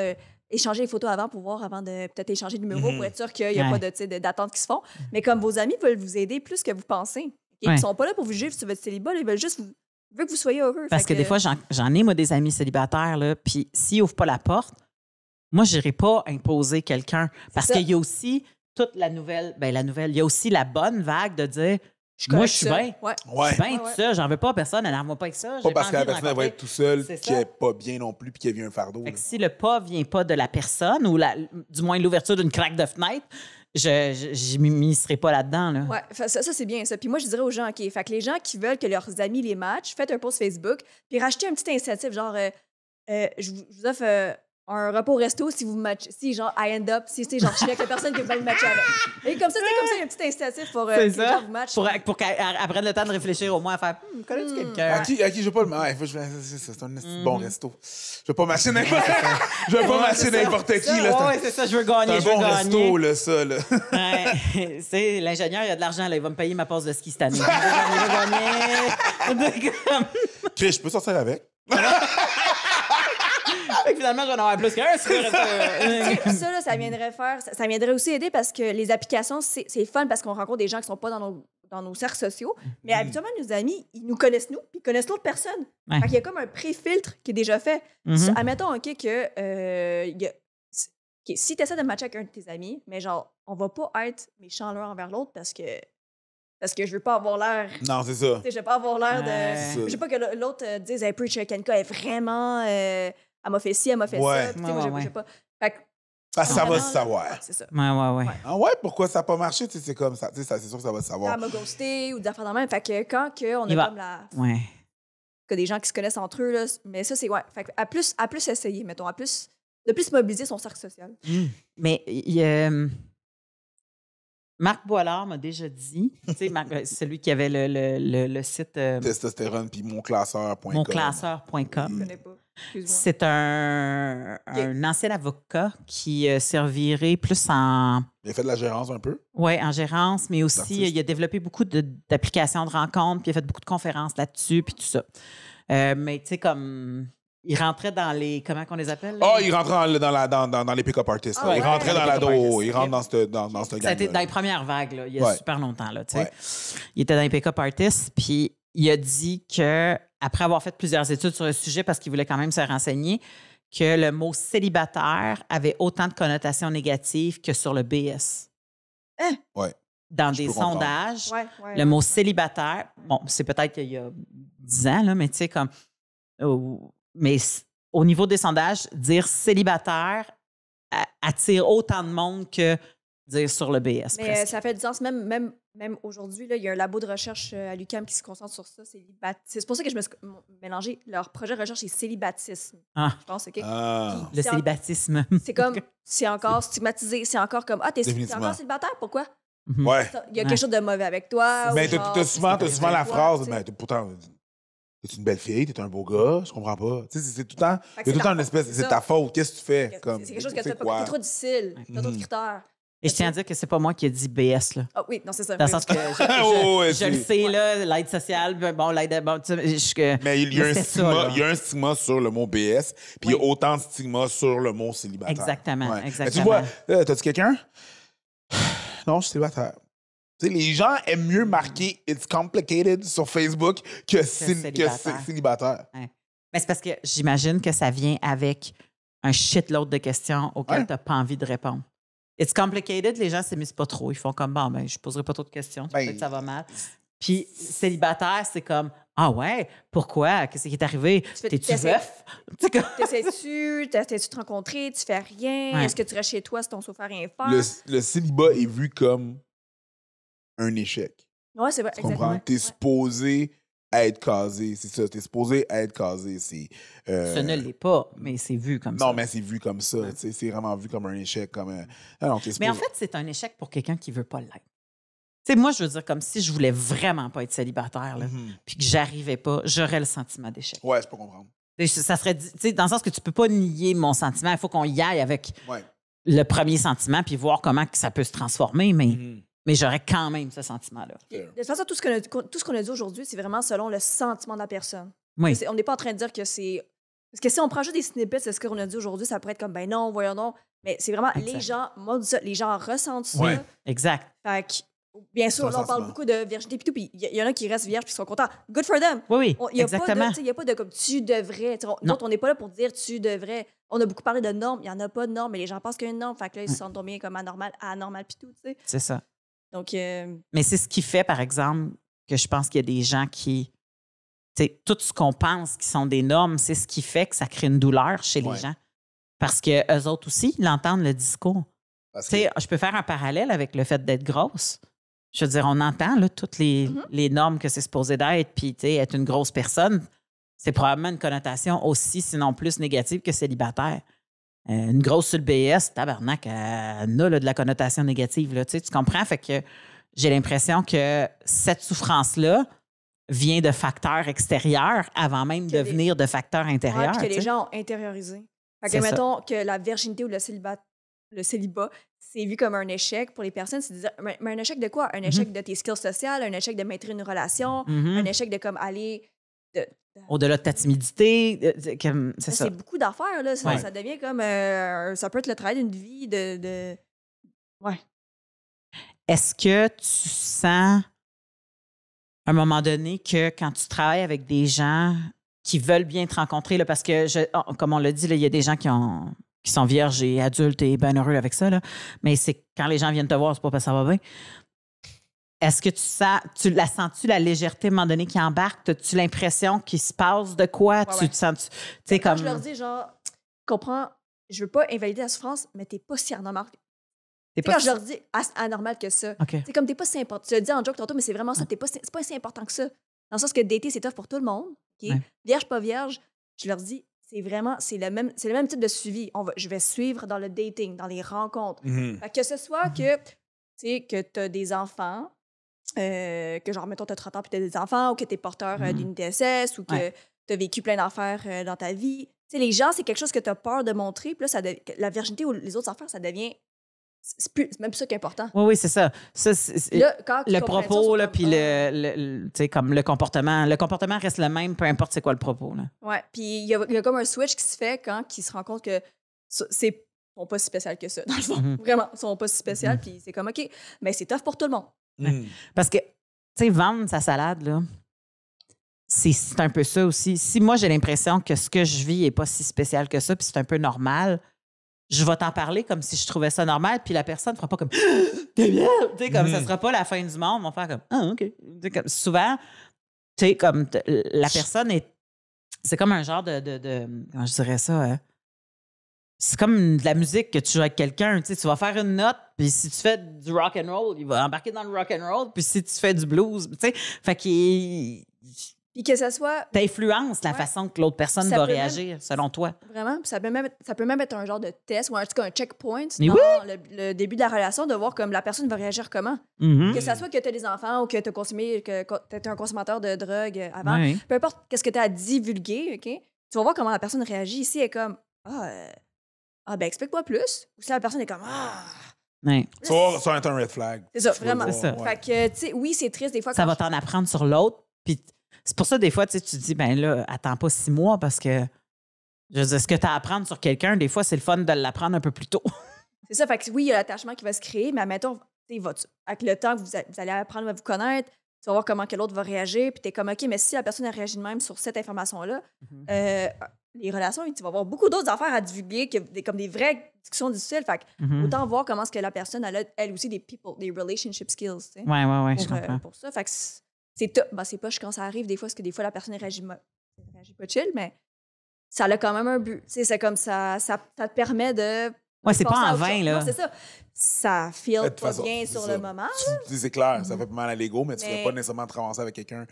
échanger les photos avant pour voir, avant de peut-être échanger le numéro pour être sûr qu'il n'y a pas d'attente qui se font. Mais comme vos amis veulent vous aider plus que vous pensez. Okay? Ils ne sont pas là pour vous juger sur votre célibat, ils veulent juste ils veulent que vous soyez heureux. Parce que des fois, j'en ai, moi, des amis célibataires, là, puis s'ils n'ouvrent pas la porte, moi, je n'irai pas imposer quelqu'un. Parce qu'il y a aussi toute la nouvelle, il y a aussi la bonne vague de dire. Moi, je suis bien. Je suis bien tout ça. J'en veux pas personne. Énerve-moi pas avec ça. Pas parce que la personne va être tout seule, qui n'est pas bien non plus, puis qui a vu un fardeau. Fait que si le pas vient pas de la personne ou du moins l'ouverture d'une craque de fenêtre, je ne m'y pas là-dedans. Là. Ouais, ça c'est bien ça. Puis moi, je dirais aux gens, OK, fait que les gens qui veulent que leurs amis les matchent, faites un post Facebook, puis rachetez un petit incitatif, genre, je vous offre un repas au resto si vous matchez, si genre I end up, si c'est genre je suis avec la personne que vous allez matcher avec. Et comme ça, il y a un petit incitatif pour que les gens vous matchent. Pour qu'elle prenne le temps de réfléchir au moins à faire connais-tu quelqu'un? À qui je veux pas le matcher? C'est un bon resto. Je veux pas matcher n'importe qui. Je veux pas matcher n'importe qui. Oui, c'est ça, je veux gagner. C'est un bon resto, là, ça. Là. Ouais, c'est l'ingénieur, il a de l'argent, là, il va me payer ma passe de ski cette année. Il va gagner. Chris, je peux sortir avec? Fait que finalement, je vais en avoir plus qu'un. Ça, là, ça viendrait aussi aider parce que les applications, c'est fun parce qu'on rencontre des gens qui sont pas dans nos cercles sociaux. Mais habituellement, nos amis, ils nous connaissent nous, puis ils connaissent l'autre personne. Fait qu'il y a comme un pré-filtre qui est déjà fait. Admettons, OK, si tu essaies de matcher avec un de tes amis, mais genre, on va pas être méchants l'un envers l'autre parce que je veux pas avoir l'air. Non, c'est ça. Je veux pas avoir l'air de. Je veux pas que l'autre dise, hey, Preacher Kenka est vraiment. Elle m'a fait ci, elle m'a fait ça. Puis, moi, je sais pas. Fait que, ça va se savoir. C'est ça. Ouais. Ah ouais, pourquoi ça n'a pas marché? C'est comme ça. C'est sûr que ça va se savoir. Elle m'a ghosté ou des affaires dans le même. Fait que quand on a comme la. Ouais. Que des gens qui se connaissent entre eux, là. Mais ça, c'est. Ouais. Fait que à plus essayer, mettons. De plus mobiliser son cercle social. Mais Marc Boilard m'a déjà dit, tu sais, celui qui avait le site... Testostérone puis monclasseur.com. Monclasseur.com. Je connais pas. C'est un ancien avocat qui servirait plus en... Il a fait de la gérance un peu. Oui, en gérance, mais aussi il a développé beaucoup d'applications de rencontres, puis il a fait beaucoup de conférences là-dessus, puis tout ça. Mais tu sais, comme... Il rentrait dans les... Comment qu'on les appelle? Ah, il rentrait dans les pick-up artists. Il rentrait dans l'ado. Il rentre dans ce gang. C'était dans les premières vagues, là, il y a super longtemps. Là, il était dans les pick-up artists, puis il a dit que après avoir fait plusieurs études sur le sujet, parce qu'il voulait quand même se renseigner, que le mot célibataire avait autant de connotations négatives que sur le BS. Ouais. Dans des sondages, le mot célibataire, bon, c'est peut-être qu'il y a 10 ans, là, mais tu sais, comme... mais au niveau des sondages, dire célibataire attire autant de monde que dire sur le BS. Mais presque. ça fait du sens. Même aujourd'hui, il y a un labo de recherche à l'UQAM qui se concentre sur ça. C'est pour ça que je me suis mélangé. Leur projet de recherche, c'est célibatisme. Je pense, OK? Le célibatisme. C'est comme, c'est encore stigmatisé. C'est encore comme, t'es encore célibataire? Pourquoi? Ouais. Il y a quelque chose de mauvais avec toi. Mais t'as souvent la phrase, mais pourtant... T'es une belle fille, t'es un beau gars, je comprends pas. Tu sais, c'est tout le temps. Il y a tout le temps une espèce. C'est ta faute, qu'est-ce que tu fais? C'est quelque chose que tu fais pas. T'es trop difficile, t'as d'autres critères. Et je tiens à dire que c'est pas moi qui ai dit BS, là. Ah oui, non, c'est ça. Dans le Oui. sens que je le sais, là, l'aide sociale, bon, l'aide... Bon, tu sais, Mais il y a un c'était stigma, ça, là. il y a un stigma sur le mot BS, puis il y a Oui. autant de stigma sur le mot célibataire. Exactement, Mais tu exactement. vois, t'as-tu quelqu'un? Non, je suis célibataire. Tu sais, les gens aiment mieux marquer It's complicated sur Facebook que célibataire. célibataire. Ouais. Mais c'est parce que j'imagine que ça vient avec un shitload de questions auxquelles Ouais. tu n'as pas envie de répondre. It's complicated, les gens ne s'amusent pas trop. Ils font comme, bon, ben, je ne poserai pas trop de questions. Ben, Peut-être que ça va mal. Puis célibataire, c'est comme, ah ouais, pourquoi? Qu'est-ce qui est arrivé? T'es-tu t'essaies- veuf? C'est comme- T'essaies-tu de te rencontrer? Tu fais rien? Ouais. Est-ce que tu restes chez toi si ton sofa rien faire? Le célibat est vu comme un échec. Ouais, c'est vrai. Tu comprends? Exactement. T'es Ouais. supposé être casé, c'est ça. T'es supposé être casé. Ce ne l'est pas, mais c'est vu comme ça. Non, mais c'est vu comme ça. tu sais, C'est vraiment vu comme un échec. Comme un... Non, t'es Mais en supposé- fait, c'est un échec pour quelqu'un qui ne veut pas l'être. Tu sais, moi, je veux dire, comme si je voulais vraiment pas être célibataire, là, Mhm. puis que j'arrivais pas, j'aurais le sentiment d'échec. Ouais, je peux comprendre. Ça serait, tu sais, dans le sens que tu peux pas nier mon sentiment. Il faut qu'on y aille avec Ouais. le premier sentiment puis voir comment que ça peut se transformer, Mhm. mais j'aurais quand même ce sentiment-là. De toute façon, tout ce qu'on a dit aujourd'hui, c'est vraiment selon le sentiment de la personne. Oui, On n'est pas en train de dire que c'est. Parce que si on prend juste des snippets de ce qu'on a dit aujourd'hui, ça pourrait être comme, ben non, voyons non. Mais c'est vraiment, Exact. les gens, moi, je dis ça, les gens ressentent ça. Ouais. exact. Fait que, bien sûr, C'est un là, on parle sentiment. beaucoup de virginité et tout, puis il y en a qui restent vierges puis qui sont contents. Good for them. Oui, oui, Il n'y a, exactement. pas de comme tu devrais. Nous Non. autres, on n'est pas là pour dire tu devrais. On a beaucoup parlé de normes. Il n'y en a pas de normes, mais les gens pensent qu'il y a une norme. Fait que là, ils se sentent bien comme anormal puis tout, tu sais. C'est ça. Donc, Mais c'est ce qui fait, par exemple, que je pense qu'il y a des gens qui... Tu sais, tout ce qu'on pense qui sont des normes, c'est ce qui fait que ça crée une douleur chez les Ouais. gens. Parce qu'eux autres aussi, ils entendent le discours. Parce Tu sais, je peux faire un parallèle avec le fait d'être grosse. Je veux dire, on entend là, toutes les normes que c'est supposé d'être, puis tu sais, être une grosse personne, c'est probablement une connotation aussi, sinon plus négative que célibataire. Une grosse sur le BS, tabarnak, elle a là, de la connotation négative. Là, tu comprends? Fait que j'ai l'impression que cette souffrance-là vient de facteurs extérieurs avant même de venir de facteurs intérieurs. puis que tu les sais. gens ont intériorisé. Fait C'est que, ça. mettons que la virginité ou le célibat, c'est vu comme un échec pour les personnes. C'est de dire, mais un échec de quoi? Un échec de tes skills sociales, un échec de maintenir une relation, Mhm. un échec de comme aller. Au-delà de ta timidité, c'est ça. C'est beaucoup d'affaires, là. Ça, Ouais. ça devient comme. Ça peut être le travail d'une vie de. Ouais. Est-ce que tu sens, à un moment donné, que quand tu travailles avec des gens qui veulent bien te rencontrer, là, parce que, comme on l'a dit, là, il y a des gens qui sont vierges et adultes et bien heureux avec ça, là, mais c'est quand les gens viennent te voir, c'est pas parce que ça va bien. Est-ce que sens-tu la légèreté à un moment donné qui embarque? As-tu l'impression qu'il se passe de quoi? Ouais, Tu ouais. te sens... Tu sais, Quand comme... je leur dis, genre, comprends, je veux pas invalider la souffrance, mais t'es pas si anormal. T'es Tu sais, pas quand je leur dis anormal que ça, OK. c'est comme t'es pas si important. Tu l'as dit en joke tantôt, mais c'est vraiment ça. C'est pas si important que ça. Dans le sens que dater, c'est tough pour tout le monde. OK? Ouais. Vierge, pas vierge, je leur dis, c'est le même type de suivi. Je vais suivre dans le dating, dans les rencontres. Mhm. Fait que ce soit que, tu sais, que t'as des enfants, que genre, mettons, t'as 30 ans puis t'as des enfants, ou que t'es porteur d'une DSS, ou que Ouais. t'as vécu plein d'affaires dans ta vie. Tu sais, les gens, c'est quelque chose que t'as peur de montrer. Puis là, la virginité ou les autres affaires, ça devient... C'est même plus ça qui est important. Oui, c'est ça. Ça, c'est- Là, quand ils le comprennent ça, ils propos, sont là, comme, puis ah. tu sais, comme le comportement. Le comportement reste le même, peu importe c'est quoi le propos. Là. Ouais, puis il y a comme un switch qui se fait quand ils se rendent compte que c'est sont pas si spécial que ça, dans le fond. Mhm. Vraiment, ils sont pas si spécial, puis c'est comme, OK, mais c'est tough pour tout le monde. Mhm. Parce que, tu sais, vendre sa salade, là, c'est un peu ça aussi. Si moi, j'ai l'impression que ce que je vis n'est pas si spécial que ça, puis c'est un peu normal, je vais t'en parler comme si je trouvais ça normal, puis la personne ne fera pas comme « T'es bien! » Tu sais, comme ça sera pas la fin du monde, on va faire comme « Ah, OK. » Tu sais, comme, souvent, tu sais, comme la personne est... C'est comme un genre de comment je dirais ça? C'est comme de la musique que tu joues avec quelqu'un. Tu sais, tu vas faire une note, puis si tu fais du rock and roll, il va embarquer dans le rock and roll, puis si tu fais du blues, tu sais, fait qu'il Puis que ça soit t'influence la Ouais. façon que l'autre personne Ça va peut même- réagir, selon toi. vraiment, puis ça peut même être un genre de test ou en tout cas un checkpoint Mais dans oui! le début de la relation, de voir comme la personne va réagir comment. Mhm. Que ça soit que tu as des enfants ou que tu as consommé, que tu es un consommateur de drogue avant, Oui, oui. peu importe qu'est-ce que tu as à divulguer, OK? Tu vas voir comment la personne réagit. Ici, elle est comme ben explique-moi plus. Ou si la personne est comme Ouais. Ça va être un red flag. C'est ça, Tu vas vraiment. voir, C'est ça. ouais. Fait que, tu sais, oui, c'est triste des fois. Ça quand va t'en apprendre sur l'autre. Puis c'est pour ça, des fois, tu te dis, ben là, attends pas 6 mois parce que je veux dire, ce que tu as à apprendre sur quelqu'un, des fois, c'est le fun de l'apprendre un peu plus tôt. C'est ça, fait que oui, il y a l'attachement qui va se créer, mais admettons, avec le temps que vous allez apprendre à vous connaître, tu vas voir comment que l'autre va réagir, puis t'es comme, OK, mais si la personne a réagi de même sur cette information-là, les relations, tu vas avoir beaucoup d'autres affaires à divulguer, comme des vraies discussions difficiles. Fait que autant voir comment est-ce que la personne, elle aussi des relationship skills, tu sais. Ouais, je comprends. Pour ça, fait que c'est top. Ben, c'est pas quand ça arrive, des fois, parce que des fois, la personne réagit pas chill, mais ça a quand même un but. Tu sais, c'est comme ça te permet de... Ouais, c'est pas penser à en autre vain, chose. là. Non, c'est ça. Ça feel De toute pas façon, bien c'est sur ça. le moment, C'est clair, ça fait pas mal à l'ego, mais tu ne Mais- ferais pas nécessairement te ramasser avec quelqu'un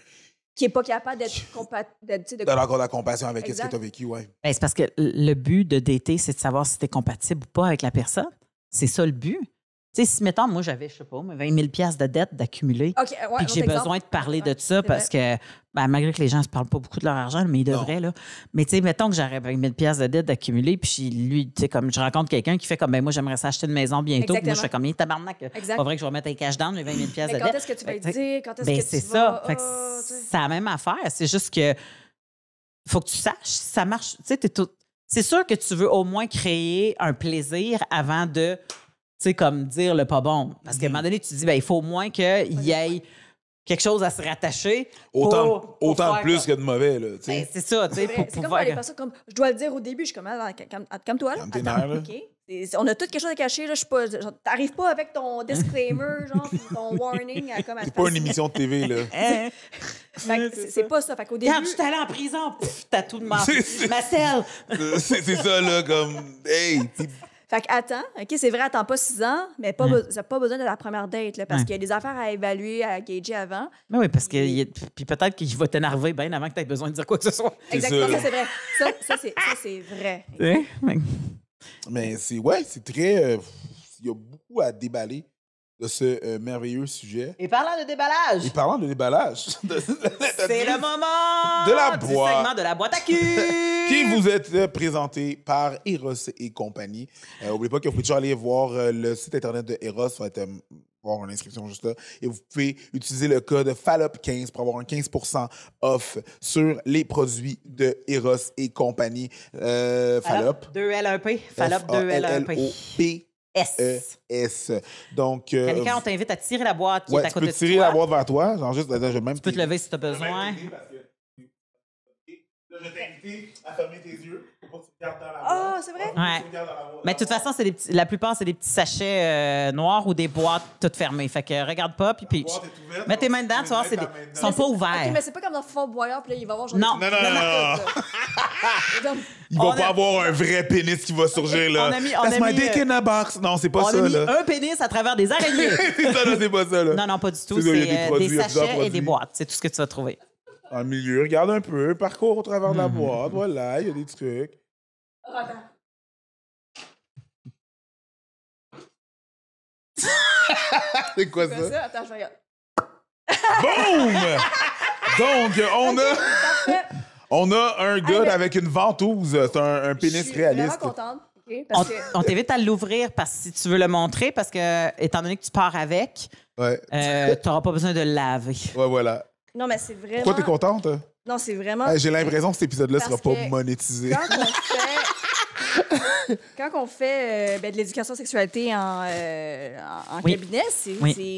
qui est pas capable d'être compatible. d'avoir encore de la compassion avec ce que Exact. tu as vécu, ouais. Ben, c'est parce que le but de dater, c'est de savoir si tu es compatible ou pas avec la personne. C'est ça le but. Tu sais, si, mettons, moi, j'avais, je sais pas, 20 000 $ de dette d'accumuler, OK, ouais, puis que j'ai besoin de parler de ça parce que, ben, malgré que les gens ne se parlent pas beaucoup de leur argent, mais ils devraient, là. Mais tu sais, mettons que j'aurais 20 000 $ de dette d'accumuler, puis lui, tu sais, comme je rencontre quelqu'un qui fait comme, ben, moi, j'aimerais s'acheter une maison bientôt, puis moi, je fais comme, tabarnak, c'est pas vrai que je vais mettre un cash down, mes 20 000 $ de Mais dette. quand est-ce que tu vas Fait te dire? Quand est-ce ben, que c'est tu ça. vas... Fait que c'est la même affaire. C'est juste que faut que tu saches si ça marche. Tu sais, c'est sûr que tu veux au moins créer un plaisir avant de, tu sais, comme dire le pas bon. Parce qu'à un moment donné, tu te dis, ben, il faut au moins qu'il y ait quelque chose à se rattacher. Autant pour de faire plus que de mauvais, là, tu Ben, sais. c'est ça, tu sais, pour C'est comme pouvoir. quand les personnes comme je dois le dire au début, je suis comme comme toi là. Calme tes Attends, nerfs, là. OK. On a tout quelque chose à cacher là, je suis pas t'arrives pas avec ton disclaimer genre puis ton warning à comme à C'est pas une émission de TV, là. Hein? Fait que c'est pas ça. Fait qu'au début Regarde, je suis allée en prison, pff, t'as tout demandé. C'est- Ma selle. C'est ça, là, comme, hey, Fait que attends, OK, c'est vrai, attends pas 6 ans, mais ça pas besoin de la première date là, parce qu'il y a des affaires à évaluer, à gager avant. Mais oui, parce que puis peut-être qu'il va t'énerver bien avant que tu aies besoin de dire quoi que ce soit. Exactement, ça, ça c'est vrai. Ça c'est vrai. Tu sais? mais c'est très. Il y a beaucoup à déballer de ce merveilleux sujet. Et parlant de déballage, Et parlant de déballage, c'est le moment de la du boîte. segment de la boîte à cul. qui vous est présenté par Eros et compagnie. N'oubliez pas que vous pouvez toujours aller voir le site internet de Eros, ça va être voir une inscription juste là. Et vous pouvez utiliser le code FALLOP15 pour avoir un 15% off sur les produits de Eros et compagnie. Fallop. 2L1P. Fallop 2L1P. S. S. Donc, Quelqu'un, on t'invite à tirer la boîte qui ouais, est à tu côté peux de tirer toi. la boîte vers toi. Genre juste, attends, je vais même Tu peux te lever si tu as besoin. Je vais t'inviter à fermer tes yeux pour pas que tu regardes dans la boîte. Ah, c'est vrai? Ouais. Mais de toute façon, la plupart, c'est des petits sachets noirs ou des boîtes toutes fermées. Fait que regarde pas, puis La boîte est ouverte, mets tes mains tu dedans, peux tu vois, mettre ta main dedans. sont pas ouverts. OK, mais c'est pas comme dans Fort Boyard, puis là, il va avoir genre Non. des- Non. Comme- Il va On pas a- avoir un vrai pénis qui va surgir, là. On a mis- That's my dick in a box. Non, c'est pas On ça, a mis là. un pénis à travers des araignées. C'est ça, là, c'est pas ça, là. Non, non, pas du tout. C'est ça, il y a C'est des produits, des il y a plusieurs sachets et des produits. boîtes. C'est tout ce que tu vas trouver. En milieu, regarde un peu, parcours au travers de la boîte. Voilà, il y a des trucs. Ah, attends. C'est quoi Comme ça? ça, attends, je regarde. Boum! Donc, Parfait. on a un gars mais- avec une ventouse. C'est un Je pénis suis réaliste. vraiment contente. OK, On, parce que... on t'invite à l'ouvrir parce que si tu veux le montrer, parce que étant donné que tu pars avec, Ouais. tu n'auras pas besoin de le laver. Ouais, voilà. Non, mais c'est vraiment... Pourquoi t'es contente? Non, c'est vraiment... Hey, j'ai l'impression que cet épisode-là Parce sera pas que monétisé. Quand on fait de l'éducation sexualité en Oui. cabinet,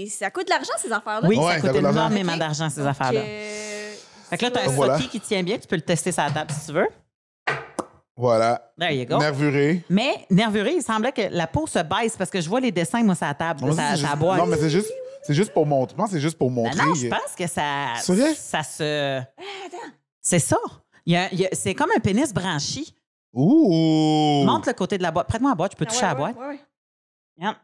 ça coûte de l'argent, ces affaires-là. Oui, Ouais, ça ça coûte coûte de l'argent. énormément OK. d'argent, ces Donc, affaires-là. Fait que là, tu as un Voilà. Socky qui tient bien, tu peux le tester sur la table si tu veux. Voilà. There you go. Nervuré. Mais nervuré, il semblait que la peau se baisse parce que je vois les dessins, moi, sur la table, Non, ça c'est juste- boîte. non, mais c'est juste pour montrer. Je pense que c'est juste pour Ben montrer. non, je pense que ça C'est vrai? se... C'est ça. C'est comme un pénis branchi. Ouh! Montre le côté de la boîte. Prête-moi la boîte, je peux toucher à la boîte. Ouais. Regarde.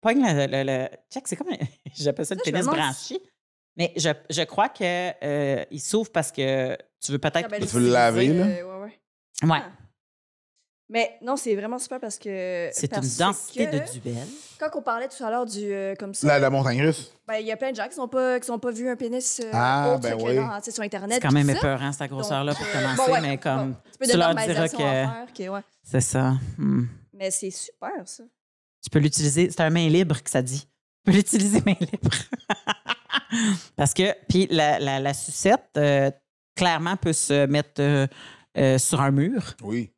Pogne le... Check, c'est comme j'appelle ça le Ça, je pénis me demande branchi. Mais je crois que il s'ouvre parce que tu veux peut-être... Ah, ben, Tu veux le laver, là? ouais. Ouais. Ah. Mais non, c'est vraiment super parce que... C'est une parce densité que de duel. Quand on parlait tout à l'heure du... comme ça, La montagne russe. ben, il y a plein de gens qui n'ont pas vu un pénis Ah, autre ben que oui. sur Internet. C'est quand même tout ça. épeurant, cette grosseur-là, pour Donc, commencer, bon, ouais, mais comme bon, un petit peu tu de leur diras normalisation que à faire, ouais. c'est ça. Hmm. Mais c'est super, ça. Tu peux l'utiliser. C'est un main libre que ça dit. Tu peux l'utiliser main libre. Parce que, puis la sucette, clairement, peut se mettre sur un mur. Oui.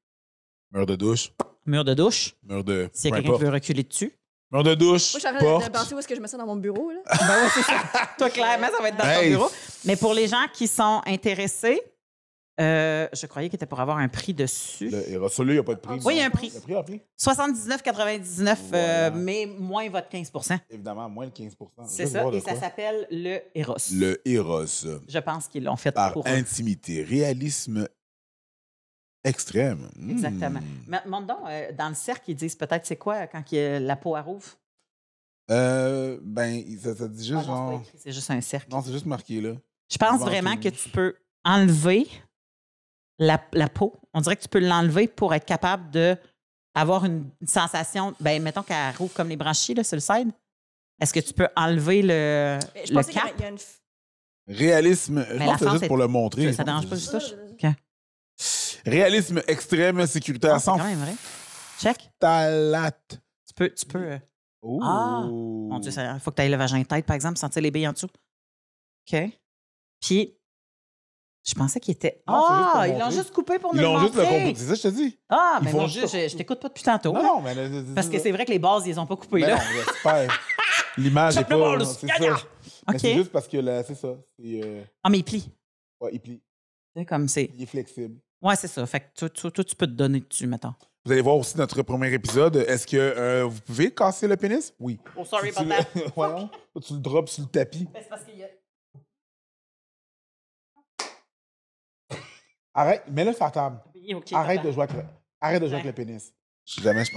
Mur de douche. Mur de douche. Mur de. S'il y a quelqu'un qui veut reculer dessus. Mur de douche. Moi, je suis en train porte. de penser où est-ce que je mets ça dans mon bureau. Là. Ben oui, c'est ça. Toi, clairement, ça va être dans ton bureau. Mais pour les gens qui sont intéressés, je croyais qu'il était pour avoir un prix dessus. Le Eros. Celui-là, il n'y a pas de prix. Oui, il y a un prix. Le prix a pris? 79,99, Voilà. Mais moins votre 15 Évidemment, moins de 15 C'est ça, et ça s'appelle le Eros. Le Eros. Je pense qu'ils l'ont fait Par pour intimité. Réalisme extrême. Exactement. Mais montre donc, dans le cercle, ils disent peut-être c'est quoi quand la peau rouvre? Ben, ça dit juste Ah non, c'est pas genre. écrit, c'est juste un cercle. Non, c'est juste marqué là. Je pense Ventouse. vraiment que tu peux enlever la peau. On dirait que tu peux l'enlever pour être capable d'avoir une sensation. Ben, mettons qu'elle rouvre comme les branchies là, sur le side. Est-ce que tu peux enlever Mais je le pensais qu'il cap? y a une. Réalisme. Je Mais pense la que c'est force juste est- pour le montrer. Ça dérange pas juste ça? OK. Réalisme extrême, sécuritaire Ah, c'est sans quand même vrai. Check. phthalate. Tu peux Oh. Mon Dieu, il faut que tu ailles le vagin de tête, par exemple, sentir les billes en dessous. OK. Puis, je pensais qu'il était. Non, c'est juste pour Ils l'ont montrer. juste coupé pour nous Ils le l'ont juste le montrer. compris. C'est ça que je te dis. Ah, Ils mais font mon juste- Dieu, je t'écoute pas depuis tantôt. Non, là. non, mais. Parce que c'est vrai que les bases, ils les ont pas coupées. Mais Là. non, j'espère. L'image est Check le ball, pas. le C'est gagnant. ça. Mais OK. c'est juste parce que là, c'est ça. Ah, mais il plie. Ouais, il plie. C'est comme c'est. Il est flexible. Ouais, c'est ça. Fait que toi, tu peux te donner dessus, mettons. Vous allez voir aussi notre premier épisode. Est-ce que vous pouvez casser le pénis? Oui. Oh, sorry Si about tu that. le- Voyons. Tu le drops sur le tapis. C'est parce qu'il y a. Arrête, mets-le sur la table. OK, Arrête papa. de jouer avec le pénis. Jamais je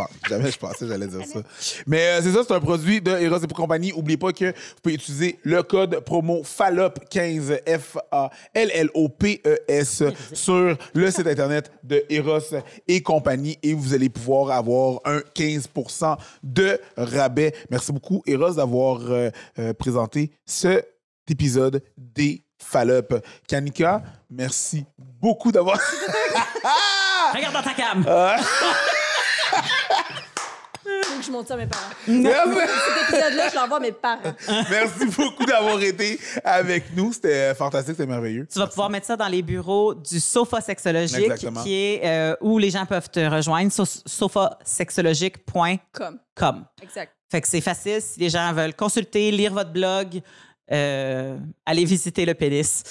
pensais que j'allais dire ça. Mais c'est ça, c'est un produit de Eros et compagnie. N'oubliez pas que vous pouvez utiliser le code promo FALLOP15 FALLOPES sur le site internet de Eros et compagnie et vous allez pouvoir avoir un 15% de rabais. Merci beaucoup Eros d'avoir présenté cet épisode des Fallop. Kanika, merci beaucoup d'avoir... Regarde dans ta cam. Faut que je montre ça à mes parents. Merci. Cet épisode-là, je l'envoie à mes parents. Merci beaucoup d'avoir été avec nous. C'était fantastique, c'était merveilleux. Tu vas pouvoir mettre ça dans les bureaux du Sofa Sexologique, Exactement. qui est où les gens peuvent te rejoindre, sofasexologique.com. Exact. Fait que c'est facile si les gens veulent consulter, lire votre blog, aller visiter le pénis.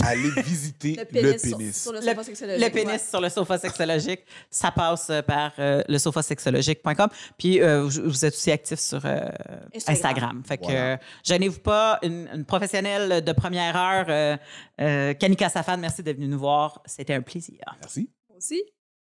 Allez visiter Le le pénis. pénis. Sur le sofa sexologique. Le pénis ouais. sur le Sofa Sexologique, ça passe par le sofasexologique.com. Puis vous êtes aussi actif sur Instagram. Fait que Voilà. gênez-vous pas, une professionnelle de première heure, Kanika Safan, merci d'être venue nous voir. C'était un plaisir. Merci. Aussi.